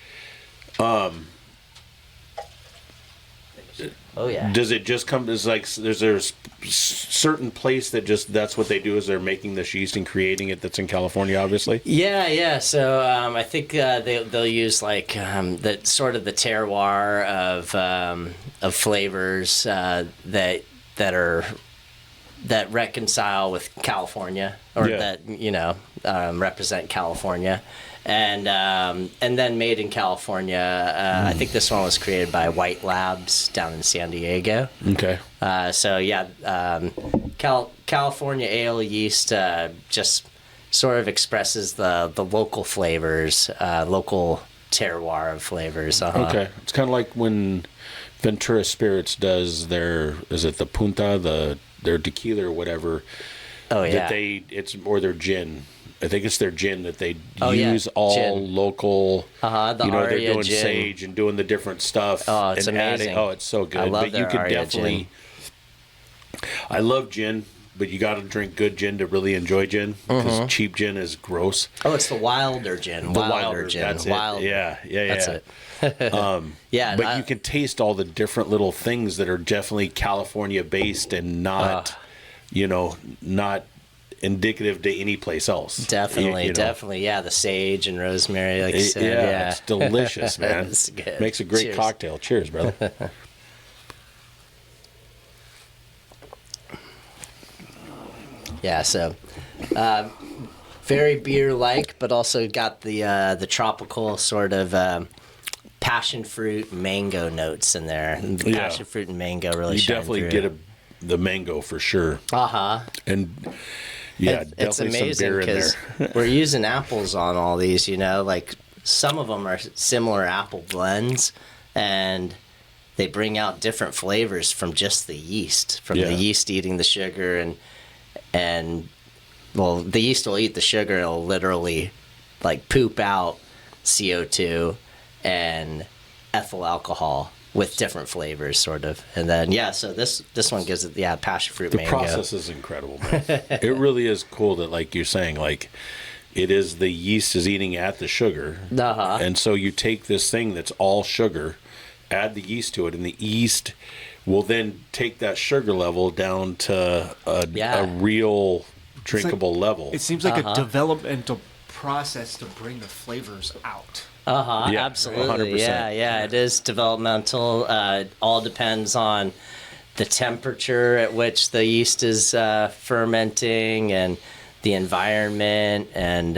Oh yeah. does it just come as like there's a certain place that just that's what they do is they're making this yeast and creating it that's in California, obviously? Yeah. So I think they'll use like the sort of the terroir of flavors that reconcile with California or that represent California. And then made in California. I think this one was created by White Labs down in San Diego. Okay. California ale yeast just sort of expresses the local flavors, local terroir of flavors. Okay. It's kind of like when Ventura Spirits does is it the Punta, their tequila or whatever. Oh yeah. Or their gin. I think it's their gin that they use all gin. local. The they're Aria doing gin. sage and doing the different stuff. Oh, it's and amazing. It's so good. I love but their you could Aria definitely. I love gin, but you got to drink good gin to really enjoy gin because cheap gin is gross. Oh, it's the Wilder gin. Wilder gin. That's Wilder. it. Yeah. That's it. Yeah, but you can taste all the different little things that are definitely California based and not, not indicative to any place else. Definitely. Yeah, the sage and rosemary, like you said. Yeah, it's delicious, man. It's good. Makes a great Cheers. cocktail. Cheers, brother. Yeah, so very beer-like, but also got the tropical sort of passion fruit mango notes in there. The passion fruit and mango really shine definitely through. get the mango for sure. And it's definitely amazing some beer in there. because we're using apples on all these. Like some of them are similar apple blends, and they bring out different flavors from just the yeast, from the yeast eating the sugar and well, the yeast will eat the sugar. It'll literally like poop out CO2 and ethyl alcohol with different flavors, sort of. And then so this one gives it passion fruit mango. The process is incredible, man. It really is cool that, like you're saying, like it is the yeast is eating at the sugar, and so you take this thing that's all sugar, add the yeast to it, and the yeast will then take that sugar level down to a real drinkable level. It seems like a developmental process to bring the flavors out. Yeah, Absolutely. 100%. Yeah, it is developmental. It all depends on the temperature at which the yeast is fermenting and the environment, and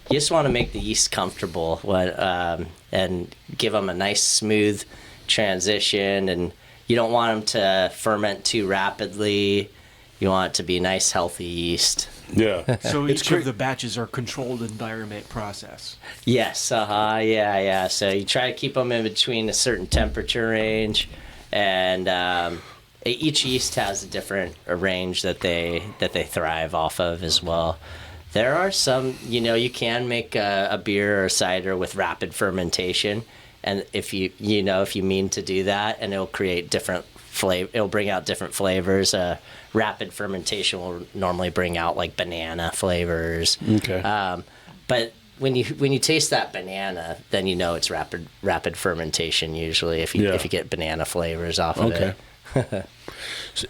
you just want to make the yeast comfortable and give them a nice smooth transition, and you don't want them to ferment too rapidly. You want it to be nice, healthy yeast. Yeah. So each of the batches are controlled environment process. Yes, yeah. So you try to keep them in between a certain temperature range, and each yeast has a different range that they thrive off of as well. There are some, you can make a beer or cider with rapid fermentation, and if you mean to do that, and it'll create different flavor. It'll bring out different flavors. Rapid fermentation will normally bring out like banana flavors. Okay. But when you taste that banana, then it's rapid fermentation usually if you get banana flavors off of it. Okay.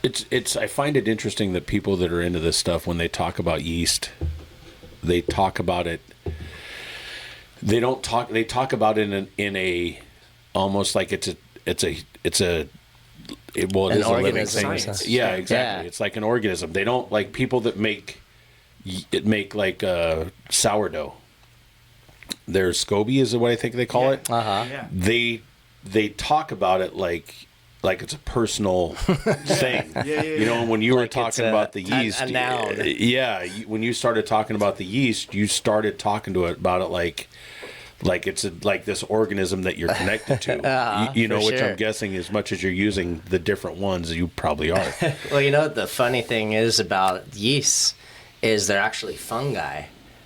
It's I find it interesting that people that are into this stuff, when they talk about yeast, they talk about it. They talk about it in a almost like it is a living thing. Yeah, exactly. Yeah. It's like an organism. They don't like people that make like sourdough. There's SCOBY is what I think they call it. Yeah. They talk about it like it's a personal thing. Yeah. When you were Like talking about the yeast, a noun. when you started talking about the yeast, you started talking about it like like it's like this organism that you're connected to. You know, for which sure. I'm guessing, as much as you're using the different ones, you probably are. Well, you know what the funny thing is about yeast is they're actually fungi.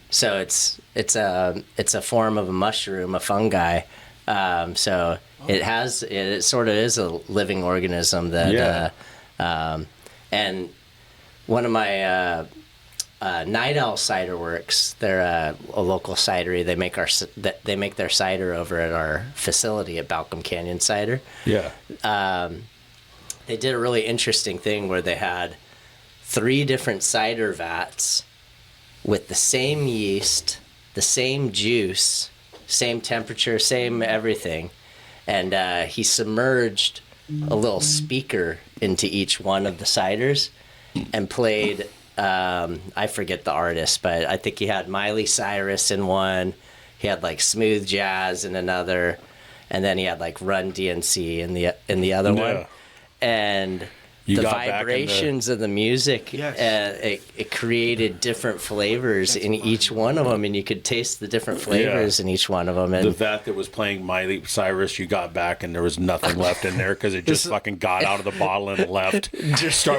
So it's a form of a mushroom, a fungi. So it sort of is a living organism that and one of my Night Owl Cider Works, they're a local cidery. They make their cider over at our facility at Balcom Canyon Cider. Yeah. They did a really interesting thing where they had 3 different cider vats with the same yeast, the same juice, same temperature, same everything. And he submerged a little speaker into each one of the ciders and played, I forget the artist, but I think he had Miley Cyrus in one. He had like smooth jazz in another. And then he had like Run DMC in the other one. And You the got back in the- vibrations of the music, Yes. it created different flavors in each one of them, and you could taste the different flavors in each one of them. The And vat that was playing Miley Cyrus, you got back and there was nothing left in there because it just fucking got out of the bottle and left.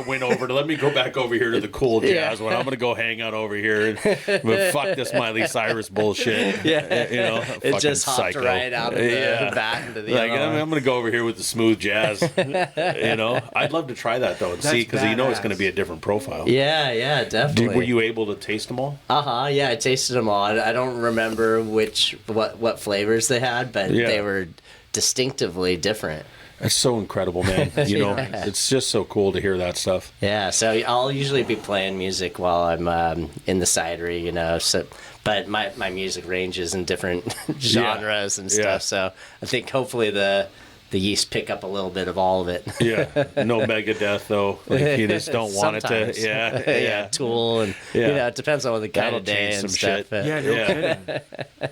Went over to, let me go back over here to the cool jazz one. I'm going to go hang out over here. But fuck this Miley Cyrus bullshit. Yeah. You know, it fucking just hopped psycho. right out of the vat into the Like, other one. I'm going to go over here with the smooth jazz. You know, I'd love to try that though and That's see, because you know it's badass. going to be a different profile. Yeah, definitely. Were you able to taste them all? Yeah, I tasted them all. I don't remember what flavors they had, but Yeah. they were distinctively different. That's so incredible, man. You know, it's just so cool to hear that stuff. Yeah, so I'll usually be playing music while I'm in the cidery, you know. So, but my music ranges in different genres and stuff. Yeah. So I think hopefully the yeast pick up a little bit of all of it. Yeah, no Megadeth though. Like, you just don't want it Sometimes. to. Yeah. Tool and Yeah. you know, it depends on the kind That'll of day change and some stuff. shit. but- Yeah, no Yeah. kidding.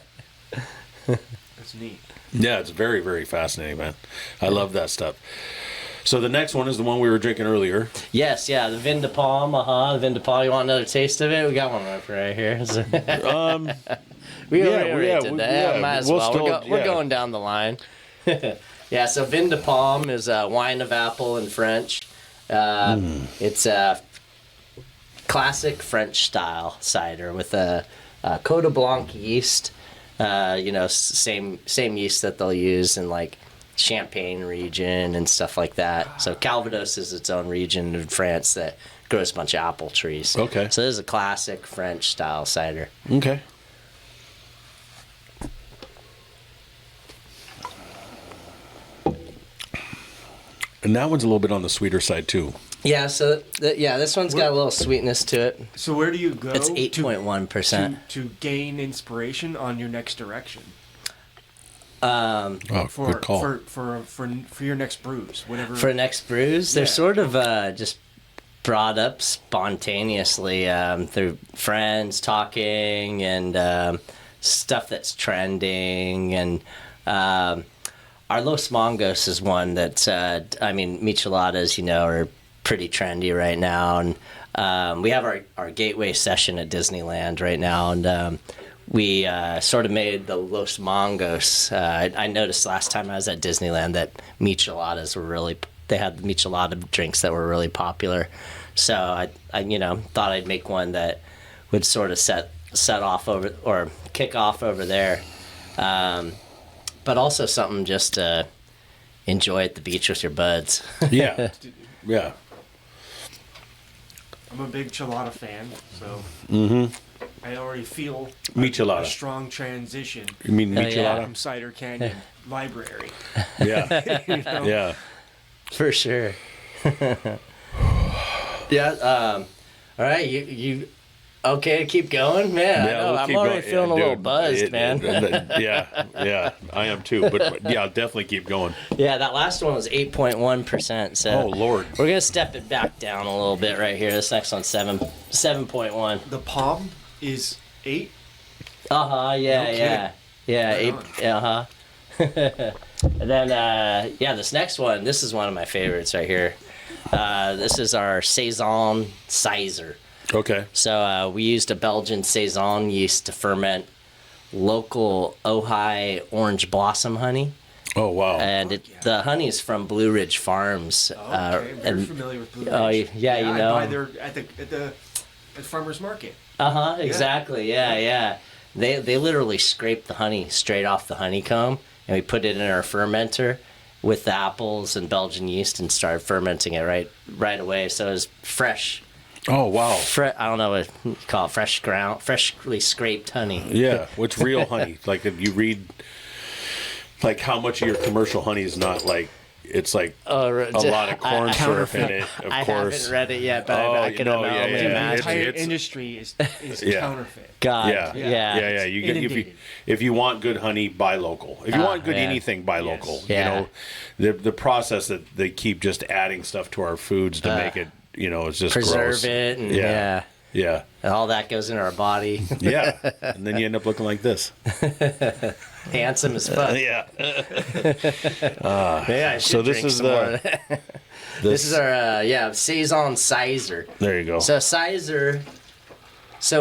That's neat. Yeah, it's very, very fascinating, man. I love that stuff. So the next one is the one we were drinking earlier. Yes, yeah, the Vin de Palm, the Vin de Palm. You want another taste of it? We got one right here. Might as we'll well. still- We're going down the line. Yeah, so Vin de Palm is wine of apple in French. It's a classic French style cider with a Côte de Blanc yeast. You know, same yeast that they'll use in like Champagne region and stuff like that. So Calvados is its own region in France that grows a bunch of apple trees. Okay. So this is a classic French style cider. Okay. And that one's a little bit on the sweeter side too. Yeah, so this one's got a little sweetness to it. So where do you go? It's 8.1%. to gain inspiration on your next direction. Oh, For good call. for your next brews, whatever. For next brews, they're Yeah. sort of just brought up spontaneously through friends talking and stuff that's trending. And our Los Mongos is one that, I mean, micheladas, you know, are pretty trendy right now. And we have our gateway session at Disneyland right now. And we sort of made the Los Mongos. I noticed last time I was at Disneyland that micheladas were they had the michelada drinks that were really popular. So I you know, thought I'd make one that would sort of set off over or kick off over there. But also something just to enjoy at the beach with your buds. Yeah. Yeah. I'm a big Chelada fan, so I already feel Michelada. a strong transition You mean Oh, yeah. michelada? from Cider Canyon Library. Yeah. You know? Yeah. For sure. Yeah. All right. You okay to keep going, man? I know, we'll I'm keep already going. feeling a little dude, buzzed, man. Yeah, I am too. But yeah, I'll definitely keep going. Yeah, that last one was 8.1%. So Oh Lord. we're gonna step it back down a little bit right here. This next one's 7.1. The palm is 8. Yeah, kidding. yeah, Right 8. And then this next one. This is one of my favorites right here. This is our Saison Cider. Okay. So we used a Belgian Saison yeast to ferment local Ojai orange blossom honey. Oh wow. And the honey is from Blue Ridge Farms. Okay, very familiar with Blue Ridge. Oh, yeah, you know. I buy there at the farmer's market. Exactly. Yeah. They literally scrape the honey straight off the honeycomb, and we put it in our fermenter with the apples and Belgian yeast and started fermenting it right away. So it was fresh. Oh wow. I don't know what you call it, freshly scraped honey. Yeah, what's real honey? Like if you read, like how much of your commercial honey is not like. It's like a lot of corn syrup in it, of course. I haven't read it yet, but I can only The imagine. entire industry is counterfeit. God, yeah. You get if you want good honey, buy local. If you want good anything, buy local. Yeah. You know, the process that they keep just adding stuff to our foods to make it, you know, it's just preserve gross. it. And Yeah. And all that goes in our body. Yeah. And then you end up looking like this. Handsome as fuck. Yeah. Maybe I should So this drink is some more of that. This is our Saison Cider. There you go. So Cider,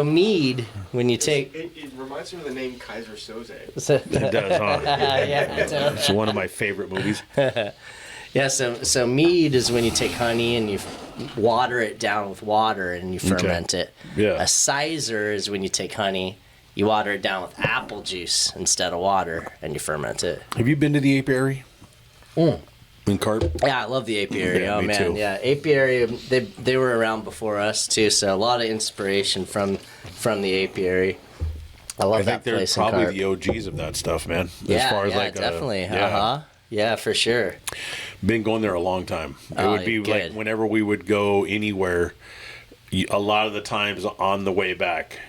mead, when you take... It reminds me of the name Kaiser Soze. It does, huh? Yeah, it does. It's one of my favorite movies. Yeah, so mead is when you take honey and you water it down with water and you ferment it. Yeah. A cider is when you take honey, you water it down with apple juice instead of water, and you ferment it. Have you been to the apiary? In Carp? Yeah, I love the apiary. Yeah, oh me man, too. yeah, apiary. They were around before us too, so a lot of inspiration from the apiary. I love I that think they're place in probably Carp. the OGs of that stuff, man. Yeah, as far as yeah, like definitely. Yeah, for sure. Been going there a long time. It Oh, would be good. like whenever we would go anywhere, a lot of the times on the way back,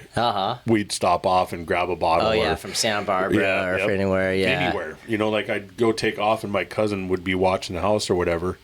we'd stop off and grab a bottle. Oh yeah, from Santa Barbara or anywhere. Yeah, anywhere. You know, like I'd go take off and my cousin would be watching the house or whatever.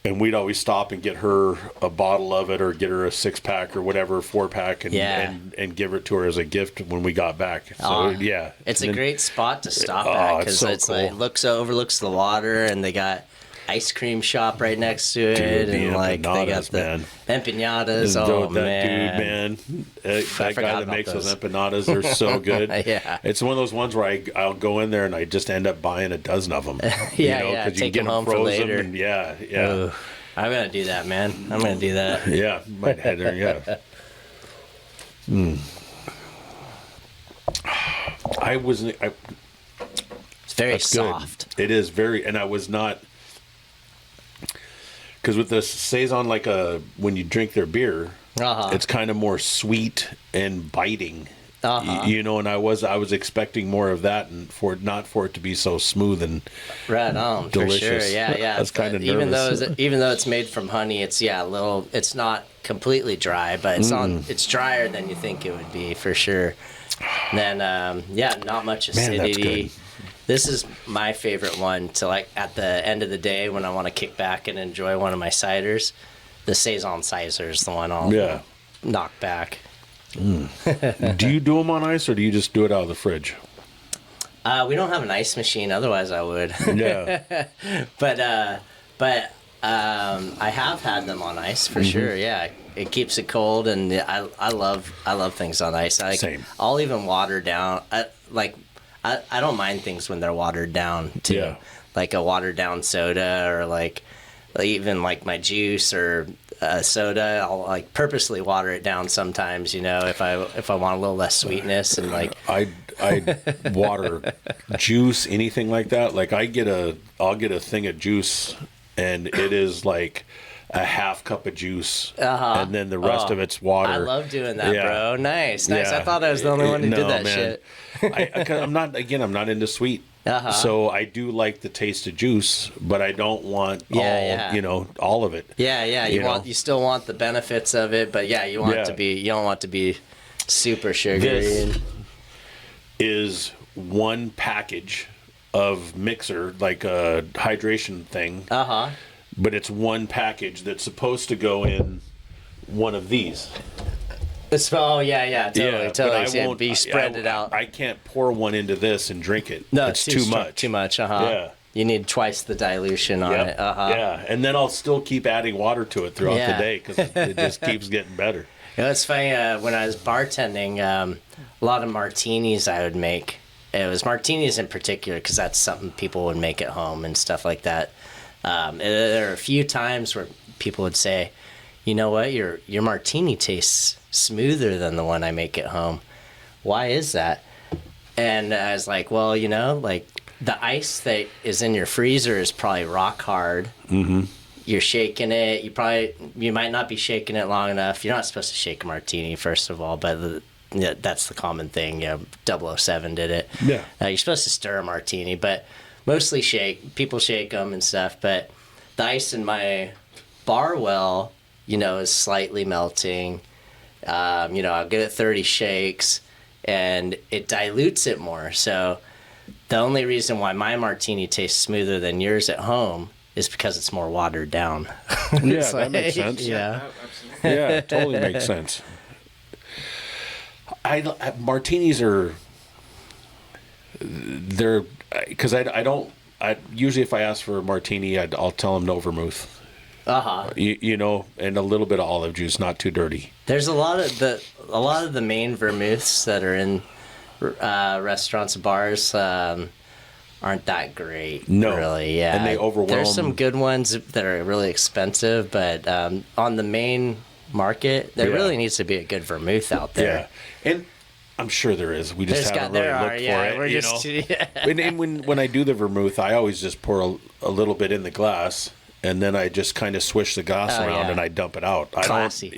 And we'd always stop and get her a bottle of it or get her a 6-pack or whatever, 4-pack and give it to her as a gift when we got back. So, yeah. It's a great spot to stop Oh, at it's because so like overlooks the water, and they got ice cream shop right next to it, the and like they got the man. empanadas. That dude, man. That guy that makes those empanadas, they're so good. Yeah. It's one of those ones where I'll go in there and I just end up buying a dozen of them. Yeah, you know, yeah, 'cause you take can get them home for frozen later. And yeah. Ooh, I'm gonna do that, man. I'm gonna do that. Yeah, might head there, yeah. It's very That's good. soft. It is very, and I was not, because with the saison, like when you drink their beer, it's kind of more sweet and biting. You know, and I was expecting more of that, and not for it to be so smooth and Right on, delicious. for sure. Yeah. I was kind of nervous. nervous. Even though it's made from honey, it's a little. It's not completely dry, but it's drier than you think it would be for sure. And then not much acidity. Man, that's good. This is my favorite one to like at the end of the day when I want to kick back and enjoy one of my ciders. The Saison Cider is the one I'll knock back. Do you do them on ice or do you just do it out of the fridge? We don't have an ice machine, otherwise I would. Yeah. but I have had them on ice for sure. Yeah, it keeps it cold, and I love things on ice. Same. I'll even water down. I don't mind things when they're watered down too. Yeah. Like a watered down soda, or like even like my juice or soda. I'll like purposely water it down sometimes. You know, if I want a little less sweetness and like. I water juice, anything like that. Like I'll get a thing of juice, and it is like a half cup of juice, and then the rest of it's water. I love doing that, Yeah. bro. Nice. Yeah. I thought I was the only one who did that man. shit. I'm not into sweet. So I do like the taste of juice, but I don't want all of it. Yeah. You still want the benefits of it, but you want it to be. You don't want it to be super sugary. This is one package of mixer, like a hydration thing. But it's one package that's supposed to go in one of these. Totally. But I won't Be spread it out. I can't pour one into this and drink it. No, it's too much. Too much. Yeah. You need twice the dilution on it. Yeah, and then I'll still keep adding water to it throughout the day because it just keeps getting better. You know, it's funny, when I was bartending, a lot of martinis I would make. It was martinis in particular because that's something people would make at home and stuff like that. There are a few times where people would say, you know what, your martini tastes smoother than the one I make at home. Why is that? And I was like, well, you know, like the ice that is in your freezer is probably rock hard. Mm-hmm. You're shaking it. You might not be shaking it long enough. You're not supposed to shake a martini, first of all, but that's the common thing. You know, 007 did it. Yeah. You're supposed to stir a martini, but mostly shake. People shake them and stuff. But the ice in my bar well, you know, is slightly melting. You know, I'll give it 30 shakes, and it dilutes it more. So the only reason why my martini tastes smoother than yours at home is because it's more watered down. Yeah, that makes sense. Yeah. Absolutely. Yeah, it totally makes sense. Martinis are, they're, because I usually if I ask for a martini, I'll tell them no vermouth. You know, and a little bit of olive juice, not too dirty. There's a lot of the main vermouths that are in restaurants and bars aren't that great. No, really. Yeah, and they overwhelm. There's some good ones that are really expensive, but on the main market, there really needs to be a good vermouth out there. Yeah, and I'm sure there is. We just haven't really looked for it. We're you just, know? yeah. And when I do the vermouth, I always just pour a little bit in the glass. And then I just kind of swish the glass around and I dump it out. Classy.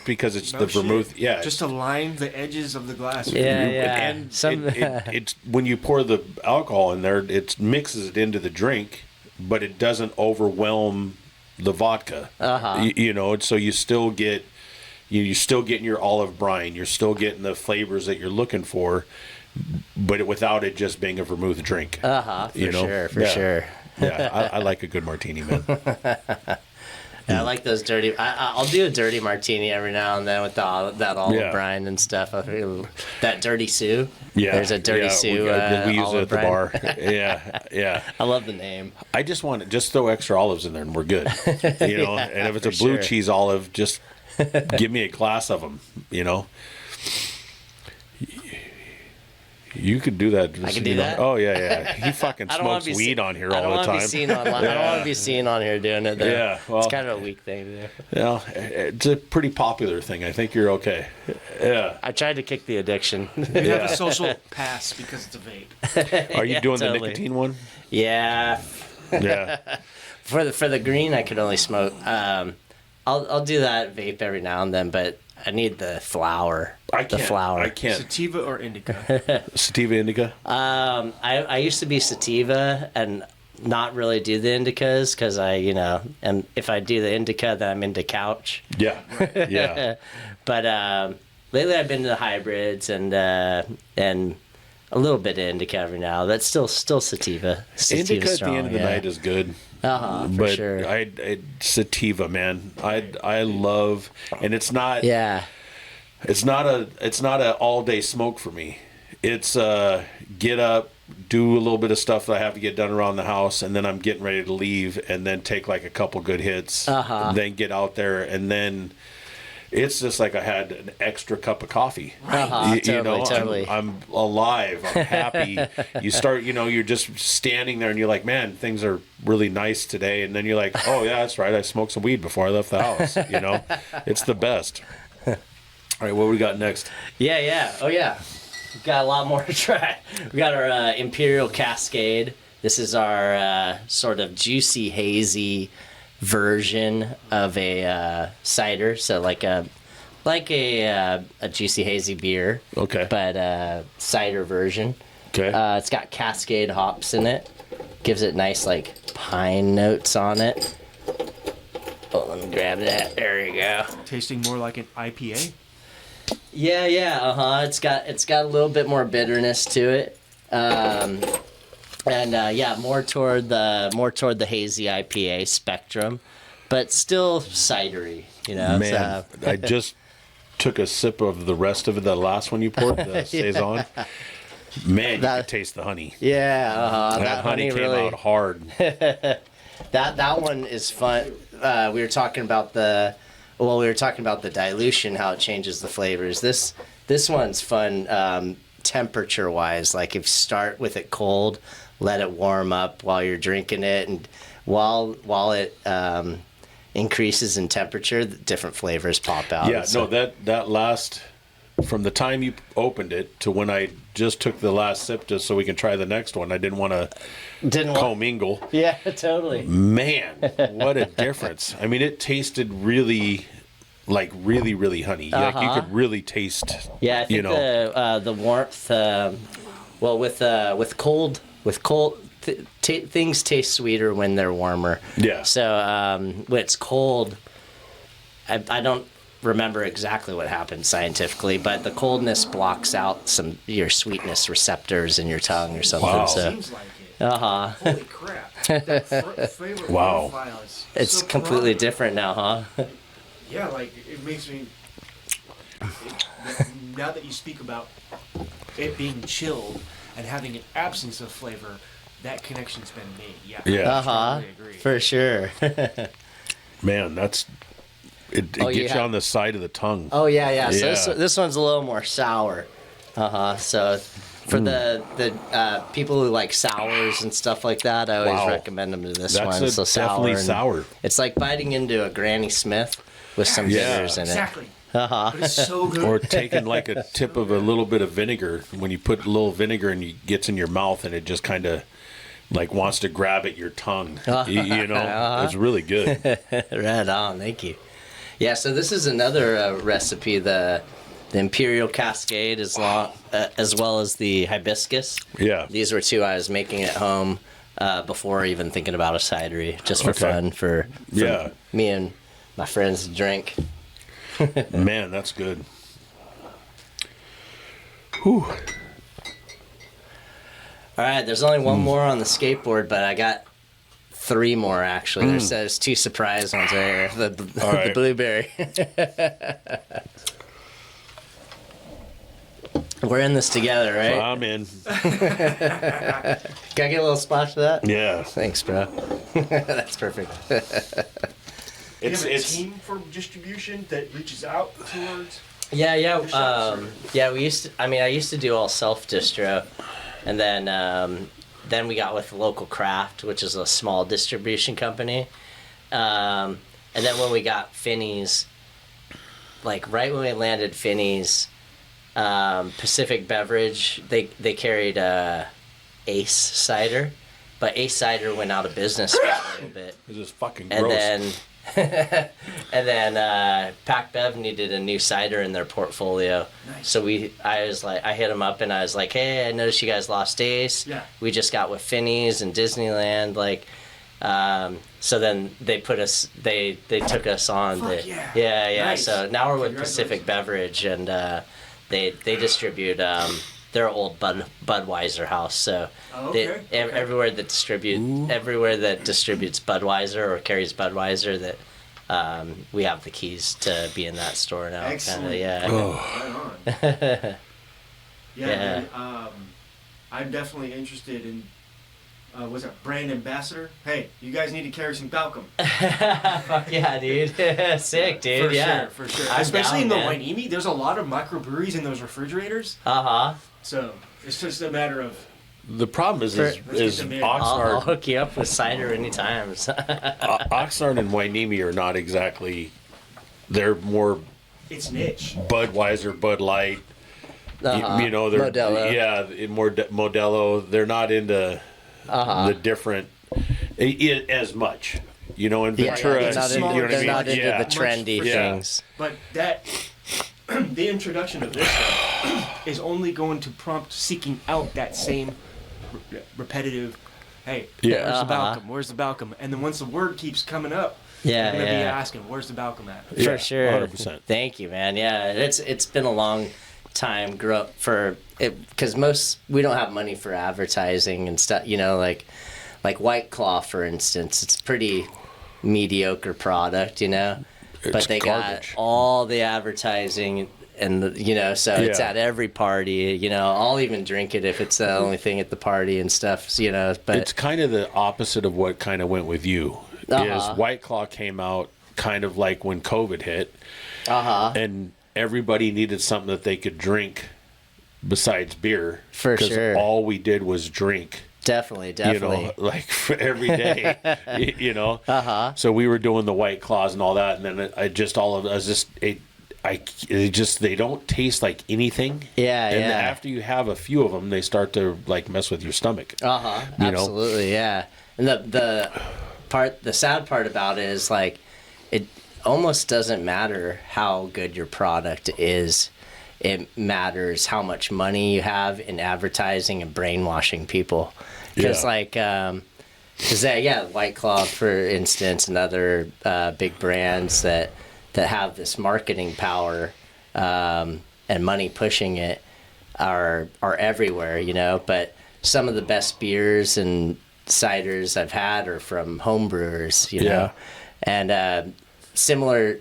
Because it's No the shit. vermouth. Yeah, Just to line the edges of the glass. Yeah, yeah. And it's when you pour the alcohol in there, it mixes it into the drink, but it doesn't overwhelm the vodka. You know, so you still get you're still getting your olive brine. You're still getting the flavors that you're looking for, but without it just being a vermouth drink. For sure. Yeah, I like a good martini, man. I like those dirty. I'll do a dirty martini every now and then with that olive brine and stuff. That dirty Sue. Yeah, there's a dirty Sue. We use it at the brine. bar. Yeah. I love the name. I just want to just throw extra olives in there and we're good. You know, and if it's a blue cheese olive, just give me a glass of them. You know. You could do that. I can do that? Oh, yeah. He fucking smokes weed on here all the time. I don't want to be seen on here doing it, though. Yeah, well, it's kind of a weak thing to do. Yeah, it's a pretty popular thing. I think you're okay. Yeah. I tried to kick the addiction. You have a social pass because it's a vape. Are you doing totally. the nicotine one? Yeah. Yeah. For the green, I could only smoke. I'll do that vape every now and then, but I need the flower. I can't. Sativa or indica? Sativa, indica? I used to be sativa and not really do the indicas because and if I do the indica, then I'm into couch. Yeah. Yeah. But lately I've been to the hybrids and a little bit of indica every now. That's still sativa. Indica strong, at the end of the night is good. For sure. I sativa, man. I love, and it's not. Yeah. It's not a all day smoke for me. It's get up, do a little bit of stuff that I have to get done around the house, and then I'm getting ready to leave, and then take like a couple good hits, and then get out there, and then it's just like I had an extra cup of coffee. Totally. I'm alive. I'm happy. You start, you're just standing there and you're like, man, things are really nice today. And then you're like, oh yeah, that's right. I smoked some weed before I left the house. It's the best. All right, what we got next? Yeah. Oh yeah. We've got a lot more to try. We got our Imperial Cascade. This is our sort of juicy, hazy version of a cider, so like a juicy hazy beer. Okay. But cider version. Okay. It's got Cascade hops in it. Gives it nice like pine notes on it. Oh, let me grab that. There you go. Tasting more like an IPA. Yeah. It's got a little bit more bitterness to it. More toward the hazy IPA spectrum, but still cidery, Man, I just took a sip of the rest of it, the last one you poured, the Saison. Man, you could taste the honey. Yeah, that honey came out hard. That one is fun. We were talking about well, we were talking about the dilution, how it changes the flavors. This one's fun temperature wise. Like if you start with it cold, let it warm up while you're drinking it, and while it increases in temperature, different flavors pop out. Yeah, So- no, that last, from the time you opened it to when I just took the last sip just so we can try the next one, I didn't want to commingle. Yeah, totally. Man, what a difference. I mean, it tasted really, like really, really honey. Like you could really taste, Yeah, I think the warmth, well, with cold, things taste sweeter when they're warmer. Yeah. So when it's cold, I don't remember exactly what happens scientifically, but the coldness blocks out your sweetness receptors in your tongue or something. Wow. So Seems like it. Holy crap! That flavor Wow. profile is it's so completely prominent. different now, huh? Yeah, like it makes me. Now that you speak about it being chilled and having an absence of flavor, that connection's been made. Yeah. Yeah. I strongly agree. For sure. Man, it Oh, gets yeah. you on the side of the tongue. Oh yeah. So Yeah. this one's a little more sour. So for the people who like sours and stuff like that, I always Wow. recommend them to this That's one. So definitely and- sour. It's like biting into a Granny Smith with some Yeah. bitters in Exactly. But it's so good. Or taking like a tip of a little bit of vinegar. When you put a little vinegar and it gets in your mouth and it just kind of like wants to grab at your tongue. You know, it's really good. it. Right on. Thank you. Yeah. So this is another recipe. The Imperial Cascade as well as the hibiscus. Yeah. These were two I was making at home before even thinking about a cidery, just for Okay. fun for Yeah. me and my friends to drink. Man, that's good. Whew. All right, there's only one more on the skateboard, but I got 3 more actually. There's 2 surprise ones right here. All The right. blueberry. We're in this together, right? I'm in. Can I get a little splash of that? Yeah. Thanks, bro. That's perfect. Do you have a team for distribution that reaches out towards? Yeah. shops, or- Yeah, I used to do all self-distro, and then we got with Local Craft, which is a small distribution company. And then when we got Finney's, like right when we landed Finney's, Pacific Beverage, they carried Ace Cider, but Ace Cider went out of business for a little bit. This is fucking And gross. then Pac Bev needed a new cider in their portfolio. Nice. So I hit them up and I was like, hey, I noticed you guys lost Ace. Yeah. We just got with Finney's and Disneyland, so then they took us on. Fuck yeah. Yeah. Nice. So now we're with Congratulations. Pacific Beverage, and they distribute their old Budweiser house. So Oh, okay. everywhere that distributes Budweiser or carries Budweiser, that we have the keys to be in that store now. Excellent. Kinda, yeah. Oh. Right on. Yeah. Man, I'm definitely interested in. Was that brand ambassador? Hey, you guys need to carry some Balcom. Fuck yeah, dude. Sick, dude. For sure. I'm Especially in down, the man. Wainimi, there's a lot of microbreweries in those refrigerators. Uh-huh. So it's just a matter of. The problem is Let's get them in. I'll Oxnard, hook you up with cider anytime. Oxnard and Wainimi are not exactly. They're more It's niche. Budweiser, Bud Light. You know, they're Modelo. yeah, more Modelo. They're not into the different as much. You know, in Ventura, they're not you know into, what I they're mean? not into Yeah. the trendy Much- Yeah. things. But that. The introduction of this stuff is only going to prompt seeking out that same repetitive. Hey, Yeah. where's the Uh-huh. Balcom? Where's the Balcom? And then once the word keeps coming up, Yeah, you're gonna be yeah. asking, "Where's the Balcom at?" Yeah, For sure. 100%. Thank you, man. Yeah, it's been a long time because we don't have money for advertising and stuff. You know, like White Claw, for instance, it's pretty mediocre product. You know, It's but they garbage. got all the advertising. And so it's Yeah. at every party. I'll even drink it if it's the only thing at the party and stuff. But It's kind of the opposite of what kind of went with you. Uh-huh. Is White Claw came out kind of like when COVID hit, and everybody needed something that they could drink besides beer. For 'cause sure. all we did was drink. Definitely. You know, like for every day, you know. So we were doing the White Claws and all that, and then they don't taste like anything. Yeah, and yeah. after you have a few of them, they start to like mess with your stomach. You know? Absolutely, yeah. And the sad part about it is like, it almost doesn't matter how good your product is. It matters how much money you have in advertising and brainwashing people. Because White Claw, for instance, and other big brands that have this marketing power and money pushing it are everywhere, you know. But some of the best beers and ciders I've had are from home brewers, you know. And similar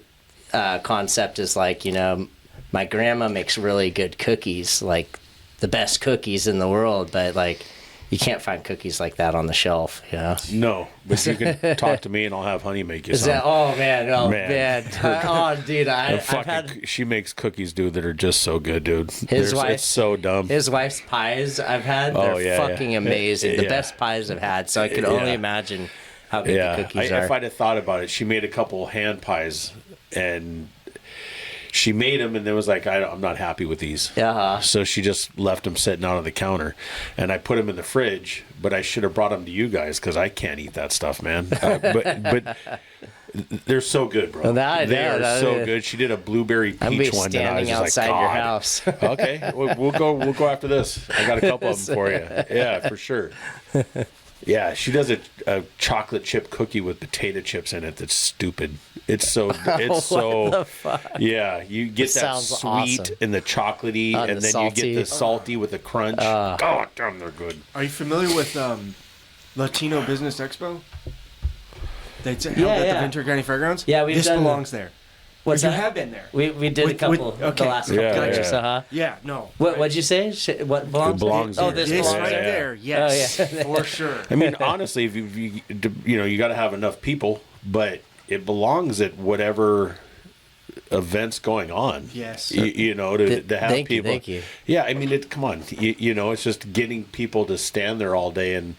concept is like, you know, my grandma makes really good cookies, like the best cookies in the world, but like you can't find cookies like that on the shelf, you know? No, but you can talk to me and I'll have Honey make you some. Oh man. Oh dude, I've had... She makes cookies, dude, that are just so good, dude. His wife, it's so dumb. His wife's pies I've had, they're fucking amazing. The best pies I've had, so I could only imagine how good the cookies are. If I'd have thought about it, she made a couple hand pies and she made them and then was like, I'm not happy with these. So she just left them sitting out on the counter. And I put them in the fridge, but I should have brought them to you guys because I can't eat that stuff, man. But they're so good, bro. They are so good. She did a blueberry peach one. And I was just outside like, your house. Okay, we'll go after this. I got a couple of them for you. Yeah, for sure. Yeah, she does a chocolate chip cookie with potato chips in it. That's stupid. It's so. What the fuck? Yeah, you get that sweet awesome. and the chocolatey, and then salty. You get the salty with the crunch. God damn, they're good. Are you familiar with Latino Business Expo? They held at the Ventura County Fairgrounds. Yeah, we've this done belongs there. What's you that? have been there. We did a couple. The last couple years. Yeah, no. What'd you say? What belongs? It belongs there? there. This This belongs right there. there. Yes, for sure. I mean, honestly, if you got to have enough people, but it belongs at whatever events going on. Yes. You know, to have people. Thank you. Yeah, I mean, come on. You know, it's just getting people to stand there all day and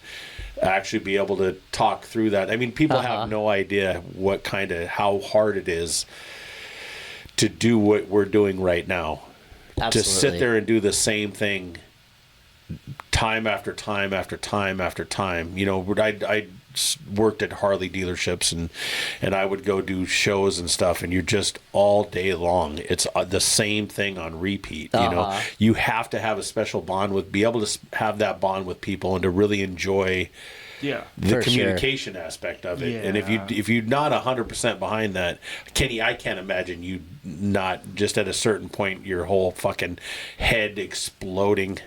actually be able to talk through that. I mean, people have no idea how hard it is to do what we're doing right now. Absolutely. To sit there and do the same thing time after time after time after time. You know, I worked at Harley dealerships and I would go do shows and stuff, and you're just all day long. It's the same thing on repeat. You know, you have to have a special bond be able to have that bond with people and to really enjoy the communication aspect of it. Yeah. And if you're not 100% behind that, Kenny, I can't imagine you not just at a certain point your whole fucking head exploding.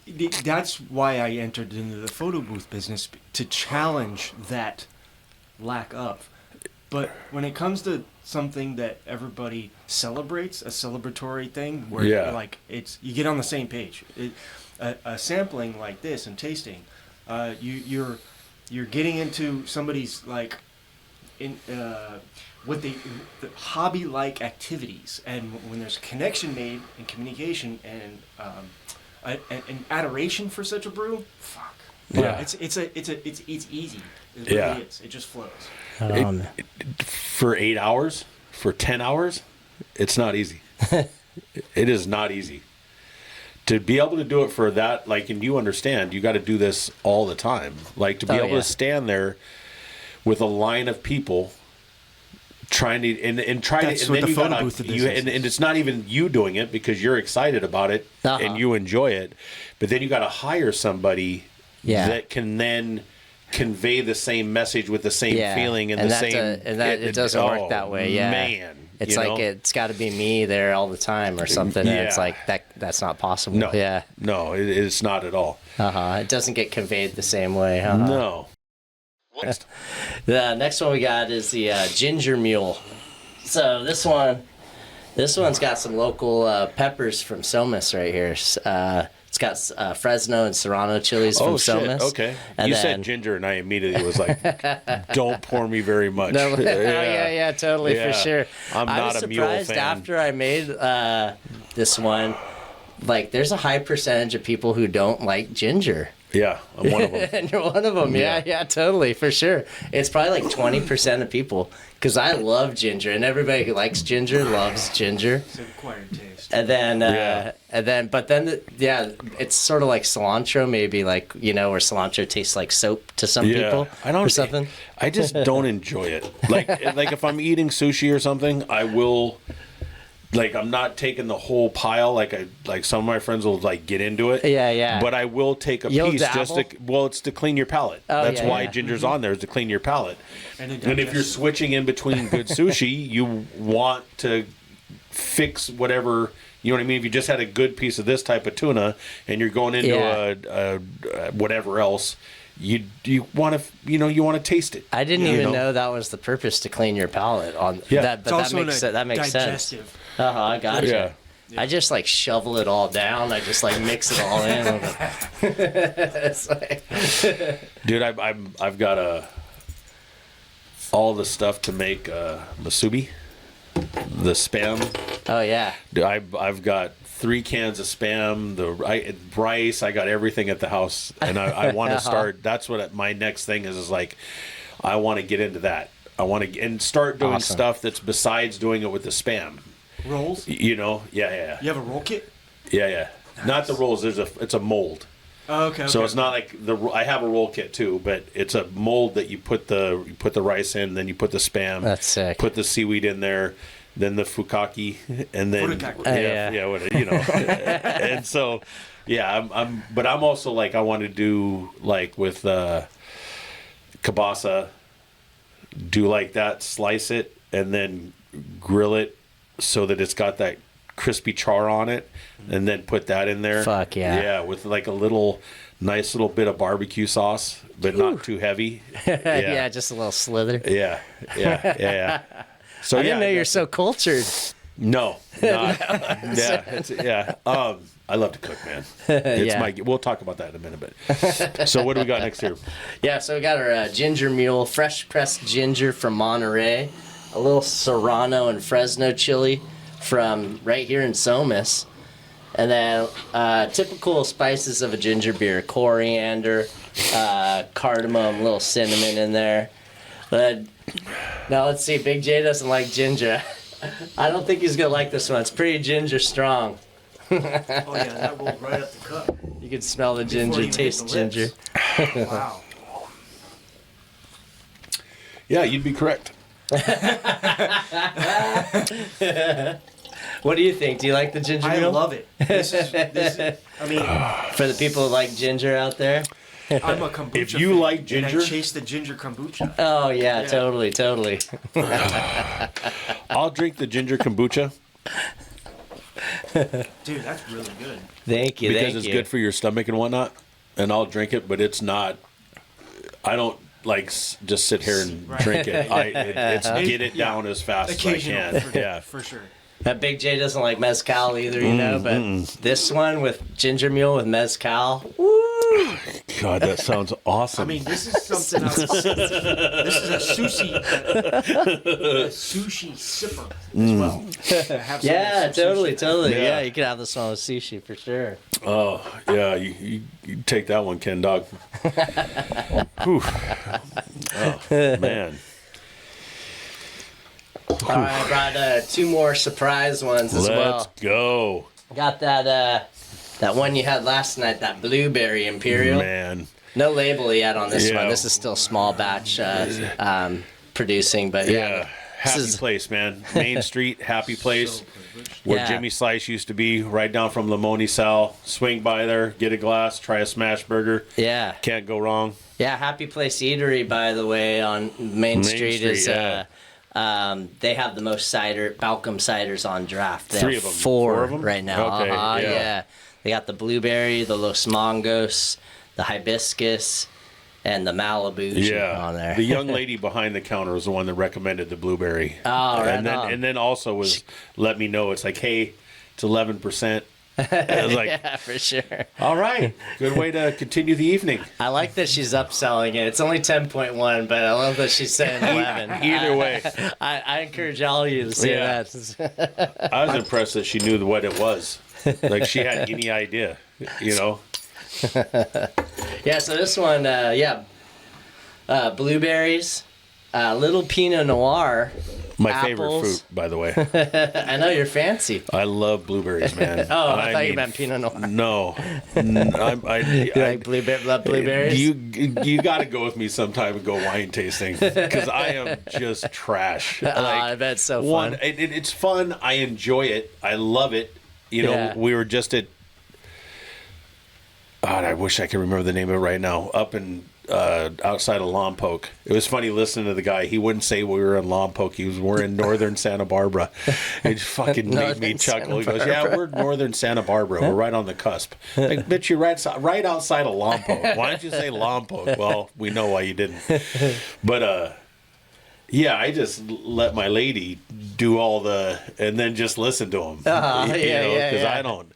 That's why I entered into the photo booth business, to challenge that lack of. But when it comes to something that everybody celebrates, a celebratory thing where you get on the same page. A sampling like this and tasting, you're getting into somebody's what the hobby-like activities, and when there's connection made and communication and an adoration for such a brew, fuck. Yeah. It's easy. It really is. It just flows. For 8 hours, for 10 hours, it's not easy. It is not easy. To be able to do it for that, and you understand, you got to do this all the time. Like, to be able to stand there with a line of people trying to and try to, and then you got and it's not even you doing it because you're excited about it and you enjoy it, but then you got to hire somebody that can then convey the same message with the same feeling and the same. It doesn't work that way. Yeah, man. It's like it's got to be me there all the time or something. And it's like that's not possible. No, it's not at all. It doesn't get conveyed the same way. No. The next one we got is the Ginger Mule. So this one's got some local peppers from Somas right here. It's It's got Fresno and Serrano chilies from Somas. Okay. And You then, said ginger, and I immediately was like, "Don't pour me very much." No, yeah, totally, Yeah. for sure. I'm I not was a mule surprised fan. after I made this one. Like, there's a high percentage of people who don't like ginger. Yeah, I'm one of them. And you're one of them. Yeah, totally, for sure. It's probably like 20% of people, because I love ginger, and everybody who likes ginger loves ginger. It's an acquired taste. But then, it's sort of like cilantro, maybe, like, you know, where cilantro tastes like soap to some people, or something. I just don't enjoy it. Like if I'm eating sushi or something, I will. Like, I'm not taking the whole pile. Like some of my friends will like get into it. Yeah. But I will take a You'll piece dabble? it's to clean your palate. Oh, That's yeah, why yeah. ginger's on there, is to clean your palate. And if you're switching in between good sushi, you want to fix whatever. You know what I mean? If you just had a good piece of this type of tuna and you're going into a whatever else, you want to taste it. I didn't even know that was the purpose, to clean your palate on that. But that makes sense. I gotcha. Yeah. I just like shovel it all down. I just like mix it all in. It's like... Dude, I've got all the stuff to make musubi, the Spam. Oh yeah. Dude, I've got 3 cans of Spam, the rice. I got everything at the house, and I want to start. That's what my next thing is like. I want to get into that. I want to and start doing stuff that's besides doing it with the Spam. Rolls? You know, yeah. You have a roll kit? Yeah. Nice. Not the rolls. It's a mold. Oh, okay. So it's not like I have a roll kit too, but it's a mold that you put the rice in, then you put the Spam. That's sick. Put the seaweed in there, then the fukaki, and then you know. And so, but I'm also like, I want to do like with kielbasa, do like that, slice it, and then grill it so that it's got that crispy char on it, and then put that in there. Fuck yeah. Yeah, with like a nice little bit of barbecue sauce, but not too heavy. Yeah, just a little slither. Yeah. So I didn't know you're so cultured. No, not. I love to cook, man. We'll talk about that in a minute. But so what do we got next here? Yeah, so we got our ginger mule, fresh pressed ginger from Monterey, a little Serrano and Fresno chili from right here in Somas, and then typical spices of a ginger beer: coriander, cardamom, little cinnamon in there. But now let's see. Big J doesn't like ginger. I don't think he's gonna like this one. It's pretty ginger strong. Oh yeah, that rolled right up the cup. You can smell the ginger, taste ginger. Wow. Yeah, you'd be correct. What do you think? Do you like the ginger I mule? love it. This is, I mean, For the people who like ginger out there. I'm a kombucha If you fan, like ginger- and I chase the ginger kombucha. Oh yeah, totally. I'll drink the ginger kombucha Dude, that's really good. Thank you. because it's good for your stomach and whatnot, and I'll drink it. But it's not. I don't like just sit here and drink it. It's get it down as fast as I Occasional, can. for sure. That Big J doesn't like mezcal either, you know. But this one with ginger mule with mezcal. Woo! God, that sounds awesome. I mean, this is something else. This is a sushi sipper as well. To have some Yeah, with some sushi. totally. Yeah. Yeah, you could have this one with sushi for sure. Oh yeah, you take that one, Ken Dog. Whew. Oh man. All right, I brought 2 more surprise ones as well. Let's go, Got that one you had last night, that blueberry imperial. man. No label yet on this Yeah. one. This is still small batch producing, but Yeah, happy is- place, man. Main Street, happy place. Where Yeah. Jimmy Slice used to be, right down from Limoni Sal. Swing by there, get a glass, try a smash burger. yeah. Can't go wrong. Yeah, Happy Place Eatery, by the way, on Main Street is yeah. they have the most Balcom ciders on draft. They 3 have of them. 4 4 of them? right now. Okay, yeah. Yeah. They got the blueberry, the Los Mongos, the hibiscus, and the Malibu Yeah, on there. the young lady behind the counter was the one that recommended the blueberry. Oh, right and then on. and then also was let me know it's like, hey, it's 11%. I was like, Yeah, for sure. all right, good way to continue the evening. I like that she's upselling it. It's only 10.1, but I love that she's saying 11. Either way. I encourage all of you to say Yeah. that. I was impressed that she knew what it was. Like she had any idea, you know? Yeah, so this one, blueberries, little Pinot Noir. My favorite Apples. fruit, by the way. I know you're fancy. I love blueberries, man. Oh, I thought you meant Pinot Noir. No. You like love blueberries? You got to go with me sometime and go wine tasting because I am just trash. I bet it's so fun. It's fun. I enjoy it. I love it. You know, Yeah. we were just at. God, I wish I could remember the name of it right now. Up in outside of Lompoc. It was funny listening to the guy. He wouldn't say we were in Lompoc. We're in northern Santa Barbara. It fucking made me Northern chuckle. He Santa goes, "Yeah, we're northern Santa Barbara. We're right on the cusp." Like, bitch, you're right outside of Lompoc. Why didn't you say Lompoc? Well, we know why you didn't. But yeah, I just let my lady do all the, and then just listen to him. Because I don't.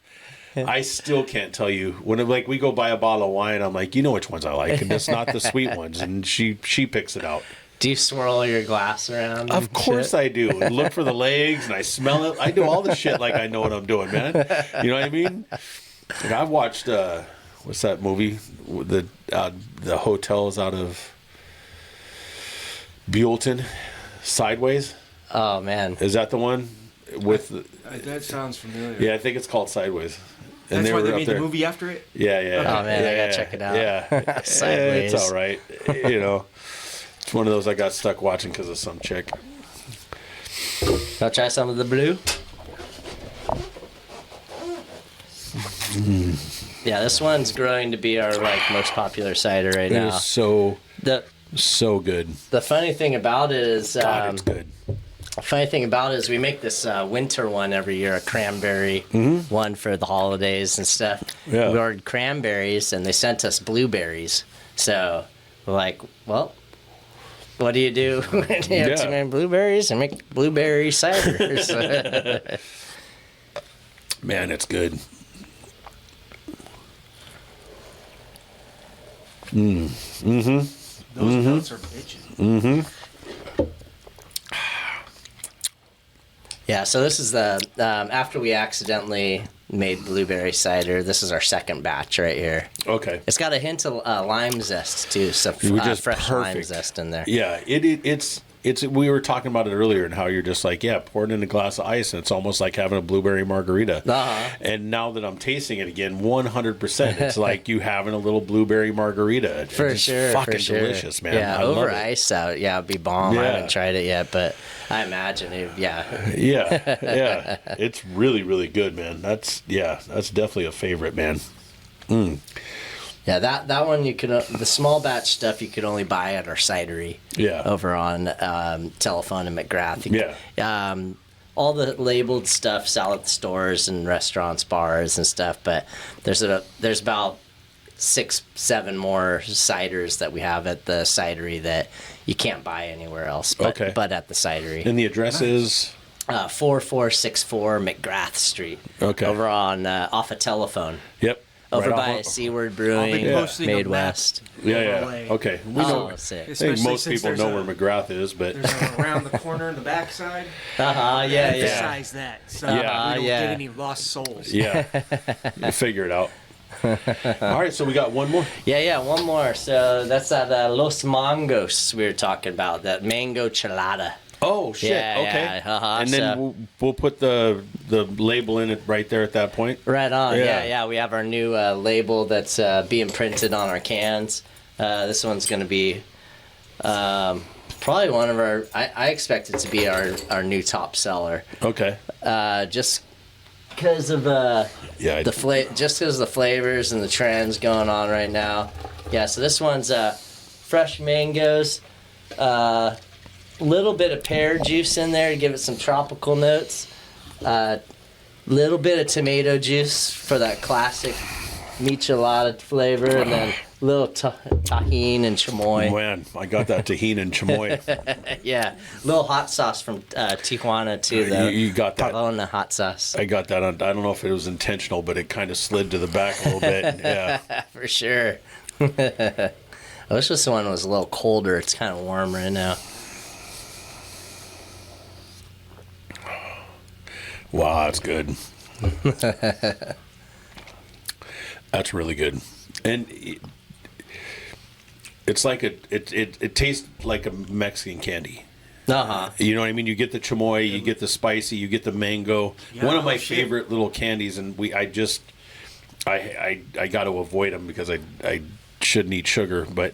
I still can't tell you when we go buy a bottle of wine. I'm like, you know which ones I like, and it's not the sweet ones, and she picks it out. Do you swirl your glass around? Of course I do. And look for the legs, and I smell it. I do all the shit like I know what I'm doing, man. You know what I mean? Like I've watched what's that movie? The hotels out of Buellton, Sideways. Oh man, Is that the one with? That sounds familiar. Yeah, I think it's called Sideways. And That's why they were up made there. the movie after it? Yeah, yeah. Oh, man, I yeah, gotta check it out. Yeah. Sideways. It's all right. You know, it's one of those I got stuck watching because of some chick. I'll try some of the blue. Yeah, this one's growing to be our most popular cider right It now. is so good. The funny thing about it is, God, it's good. funny thing about it is we make this winter one every year, a cranberry one for the holidays and stuff. Yeah. We ordered cranberries and they sent us blueberries. So we're like, well, what do you do when you have too many blueberries? And make blueberry cider. Man, it's good. Those notes are bitchin'. Yeah, so this is the after we accidentally made blueberry cider. This is our second batch right here. Okay. It's got a hint of lime zest too, some Just fresh lime perfect. zest in there. Yeah, it's we were talking about it earlier and how you're just like, pour it in a glass of ice and it's almost like having a blueberry margarita. Uh-huh. And now that I'm tasting it again, 100%, it's like you having a little blueberry margarita. For It's sure, fucking for sure. delicious, man. Yeah, I love over it. ice out. Yeah, it'd be bomb. I Yeah. haven't tried it yet, but I imagine it. Yeah. Yeah, it's really, really good, man. That's definitely a favorite, man. Yeah, that one you can the small batch stuff you could only buy at our cidery. Yeah. Over on Telephone in McGrath. Yeah. All the labeled stuff sell at the stores and restaurants, bars and stuff, but there's about 6-7 more ciders that we have at the cidery that you can't buy anywhere else. But at the cidery. And the address is 4464 McGrath Street. Okay. Over on off of Telephone. Yep. Over Right by off- Seaward I'll Brewing, be posting a Made map. West. Yeah. Overlay. Okay. We know. Oh, sick. I think Especially most since people there's know a- where McGrath is, but There's a around the corner in the backside. Yeah. Emphasize that. So Yeah. we don't Yeah. get any lost souls. yeah, you figure it out. All right, so we got one more. Yeah, one more. So that's that Los Mangos we were talking about, that mango chelada. Oh shit! Yeah, okay, yeah, and then so- we'll put the label in it right there at that point. Right on. Yeah. Yeah. We have our new label that's being printed on our cans. This one's going to be probably one of our. I expect it to be our new top seller. Okay. Just because of Yeah. just because of the flavors and the trends going on right now. Yeah. So this one's fresh mangoes. Little bit of pear juice in there to give it some tropical notes. Little bit of tomato juice for that classic michelada flavor, and then a little tahine and chamoy. Man, I got that tahini and chamoy. Yeah, a little hot sauce from Tijuana too. The You got that. Pavona hot sauce. I got that on. I don't know if it was intentional, but it kind of slid to the back a little bit. Yeah. For sure. I wish this one was a little colder. It's kind of warm right now. Wow, that's good. That's really good. And it's like it tastes like a Mexican candy. Uh-huh. You know what I mean? You get the chamoy, you get the spicy, you get the mango. Yeah, One of my shit. favorite little candies, and I got to avoid them because I shouldn't eat sugar, but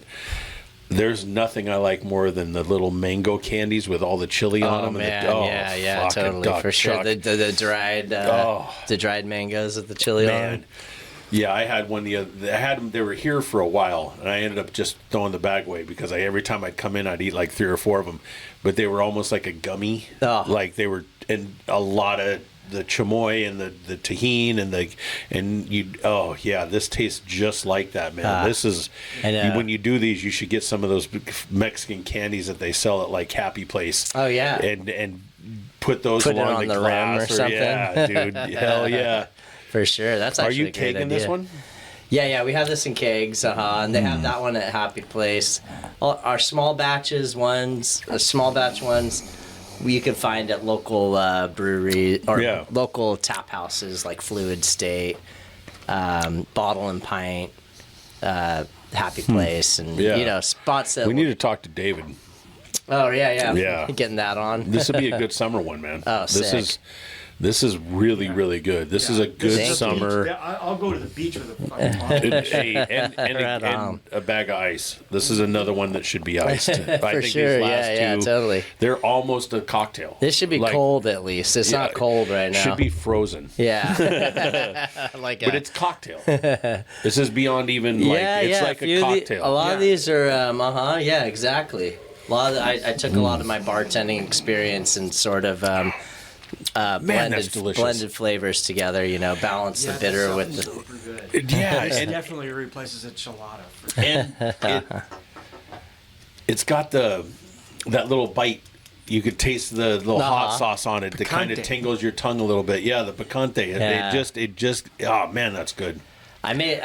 there's nothing I like more than the little mango candies with all the chili on them. Man, and yeah, totally, for sure. chuck. The dried, the dried mangoes with the chili Man. on. Yeah, I had one I had them. They were here for a while, and I ended up just throwing the bag away because every time I'd come in, I'd eat like 3 or 4 of them. But they were almost like a gummy. Oh. Like they were, and a lot of the chamoy and the tahini this tastes just like that, man. This is when you do these, you should get some of those Mexican candies that they sell at like Happy Place. Oh yeah, and put those Put it along on the the rim glass or something. Yeah, dude, hell yeah. for sure. That's Are actually you a great kegging this idea. one? Yeah, we have this in kegs, and they have that one at Happy Place. Our small batch ones, you can find at local brewery or local tap houses like Fluid State, Bottle and Pint, Happy Place, and spots that. We need to talk to David. Oh yeah. Yeah. Getting that on. This would be a good summer one, man. Oh, sick. This is really, really good. This is a good Thank you. summer. I'll go to the beach with a fucking bottle. And a bag of ice. This is another one that should be iced. I think For sure. these last Yeah, two, totally. they're almost a cocktail. This should be cold at least. It's not cold right now. Should be frozen. Yeah. But it's cocktail. This is beyond even like it's like a cocktail. A lot of these are yeah, exactly. A lot of I took a lot of my bartending experience and sort of that's delicious. blended flavors together, balance the bitter with the super good. Yeah, This and definitely replaces a chilada. it's got that little bite. You could taste the little hot sauce on it that kind of Picante. tingles your tongue a little bit. Yeah, the picante. Yeah. It just oh man, that's good. I made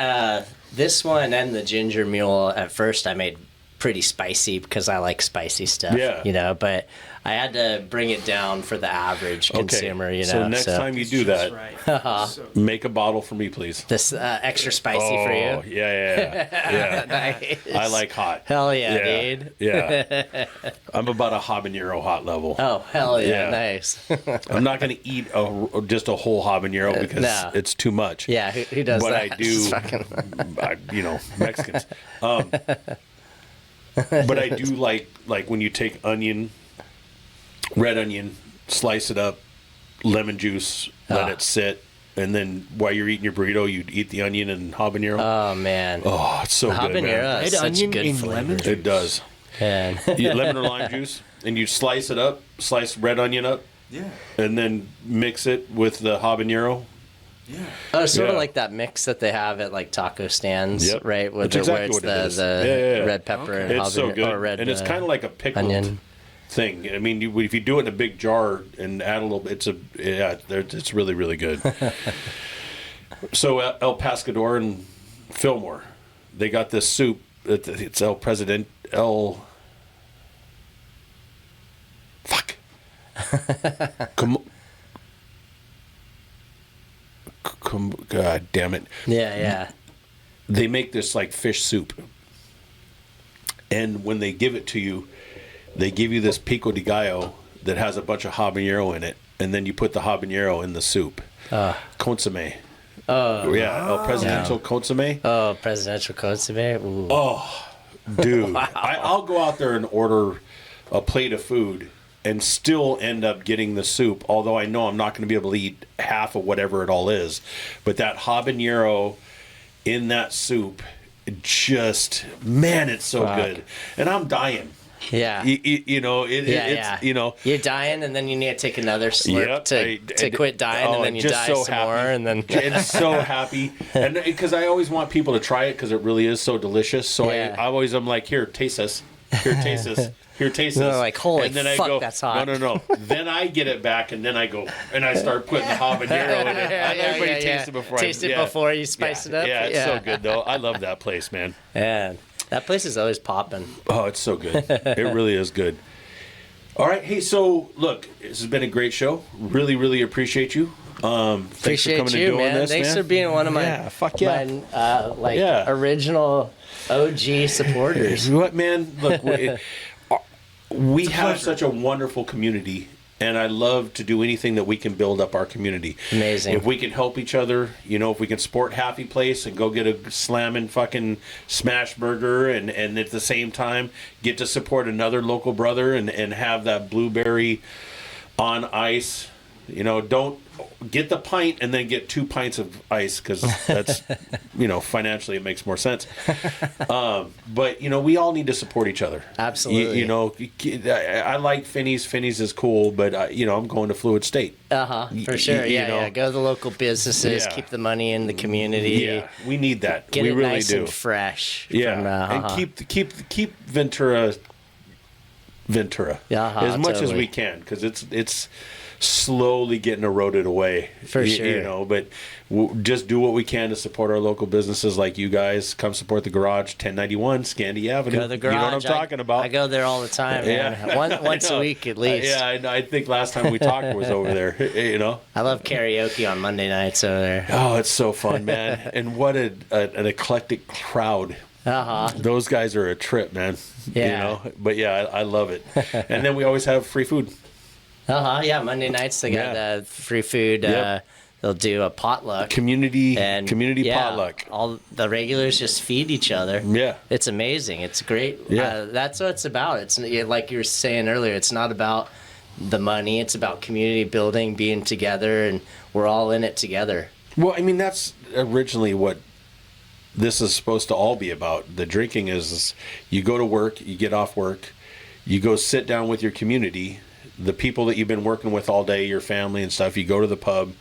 this one and the ginger mule at first I made pretty spicy because I like spicy stuff. Yeah. But I had to bring it down for the average consumer, So next time you do that, Right. make a bottle for me, please. This extra spicy for you. Yeah. Nice. I like hot. Hell yeah, dude. Yeah. I'm about a habanero hot level. Oh, hell yeah, Yeah. nice. I'm not going to eat just a whole habanero because No. it's too much. Yeah, who does But that? I do, Mexicans. But I do like when you take red onion, slice it up, lemon juice, let it sit, and then while you're eating your burrito, you'd eat the onion and habanero. Oh man. Oh, it's so good, Habanero man. is Red such onion good in flavor. lemon juice? It does. Man. You lemon or lime juice, and you slice it up, slice red onion up, Yeah. and then mix it with the habanero. Yeah. Oh, sort Yeah. of like that mix that they have at like taco stands, Yep. right? Where, That's exactly where it's what it is. the Yeah. red pepper and It's so habanero- good, or red, and it's kind of like a pickled onion. thing. I mean, if you do it in a big jar and add a little bit, it's really, really good. So El Pescador and Fillmore, they got this soup. It's Fuck. God damn it. Yeah. They make this like fish soup. And when they give it to you, they give you this pico de gallo that has a bunch of habanero in it. And then you put the habanero in the soup. Consomme. Oh. Yeah, El Presidential Consomme. Oh, presidential consomme. Ooh. Oh, dude. I'll go out there and order a plate of food and still end up getting the soup, although I know I'm not going to be able to eat half of whatever it all is. But that habanero in that soup, just, man, it's so good. And I'm dying. Yeah. You know, Yeah. you know. You're dying, and then you need to take another slurp Yep, to quit dying, and then you just die so some happy. more, and then and so happy, and because I always want people to try it because it really is so delicious. So Yeah. I'm like, here, taste this. Here, taste this. Here, taste They're this. like, holy and then fuck, I go, that's hot. No. Then I get it back, and then I go and I start putting the habanero in it. Everybody taste it before. Taste it before you spice it up. Yeah, it's so good though. I love that place, man. Yeah, that place is always popping. Oh, it's so good. It really is good. All right, hey, so look, this has been a great show. Really, really appreciate you. Thanks Appreciate for coming you, and doing man. this, Thanks man. for being one of my, fuck yeah. my original OG supporters. What, man? Look, we have such a wonderful community, and I love to do anything that we can build up our community. Amazing. If we can help each other, you know, if we can support Happy Place and go get a slamming fucking smash burger, and at the same time get to support another local brother and have that blueberry on ice. You know, don't get the pint and then get 2 pints of ice because that's, you know, financially it makes more sense. But, you know, we all need to support each other. Absolutely. You know, I like Finney's. Finney's is cool, but, you know, I'm going to Fluid State. For sure. You Yeah, know? yeah. Go to the local businesses, Yeah. keep the money in the community. Yeah, we need that. Get we it really nice do. and fresh. Yeah, From, and keep Ventura as much as totally. we can, because it's slowly getting eroded away. For sure. You know, but just do what we can to support our local businesses like you guys. Come support the garage, 1091 Scandy Avenue. Go to the garage. You know what I'm talking about? I go there all the time, man. Yeah. Once a week at least. Yeah, I think last time we talked was over there. You know. I love karaoke on Monday nights over there. Oh, it's so fun, man! And what an eclectic crowd. Those guys are a trip, man. Yeah. You know, but yeah, I love it. And then we always have free food. Yeah, Monday nights they got free food. Yep. They'll do a potluck. Community Yeah, potluck. All the regulars just feed each other. Yeah. It's amazing. It's great. Yeah. That's what it's about. It's like you were saying earlier. It's not about the money. It's about community building, being together, and we're all in it together. Well, I mean, that's originally what this is supposed to all be about. The drinking is you go to work, you get off work, you go sit down with your community, the people that you've been working with all day, your family and stuff. You go to the pub,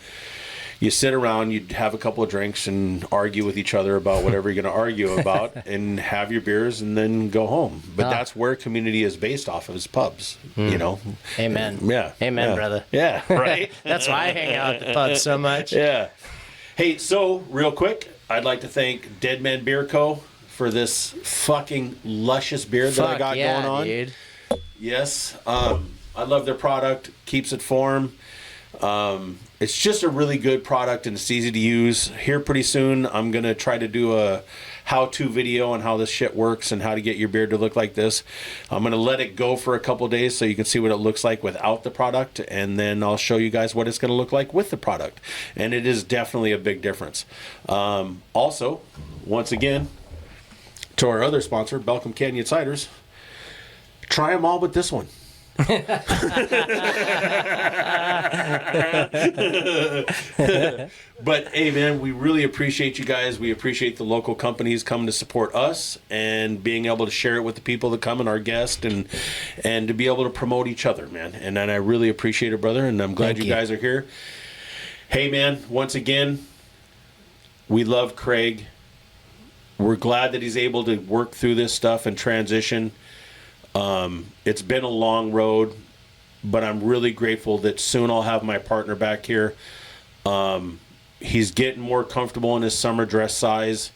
you sit around, you have a couple of drinks and argue with each other about whatever you're going to argue about and have your beers and then go home. But that's where community is based off of, is pubs, you know. Amen. Yeah. Amen, brother. Yeah, right? That's why I hang out at the pub so much. Yeah. Hey, so real quick, I'd like to thank Dead Man Beer Co. for this fucking luscious beer that I got going on. Dude. Yes. I love their product. Keeps it form. It's just a really good product and it's easy to use. Here pretty soon, I'm going to try to do a how-to video on how this shit works and how to get your beer to look like this. I'm going to let it go for a couple days so you can see what it looks like without the product, and then I'll show you guys what it's going to look like with the product. And it is definitely a big difference. Also, once again, to our other sponsor, Balcom Canyon Ciders, try them all but this one. But hey, man, we really appreciate you guys. We appreciate the local companies coming to support us and being able to share it with the people that come and our guests, and to be able to promote each other, man. And I really appreciate it, brother, and I'm glad you guys are here. Hey, man, once again, we love Craig. We're glad that he's able to work through this stuff and transition. It's been a long road, but I'm really grateful that soon I'll have my partner back here. He's getting more comfortable in his summer dress size.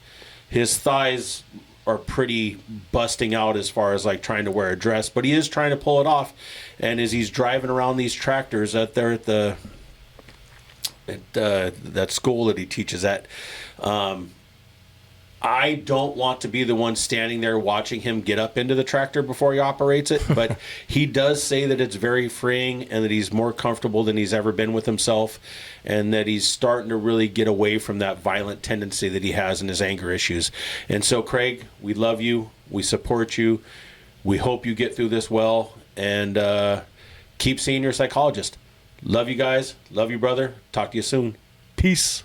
His thighs are pretty busting out as far as like trying to wear a dress, but he is trying to pull it off. And as he's driving around these tractors out there at that school that he teaches at, I don't want to be the one standing there watching him get up into the tractor before he operates it, but he does say that it's very freeing and that he's more comfortable than he's ever been with himself, and that he's starting to really get away from that violent tendency that he has in his anger issues. And so, Craig, we love you. We support you. We hope you get through this well, and keep seeing your psychologist. Love you guys. Love you, brother. Talk to you soon. Peace.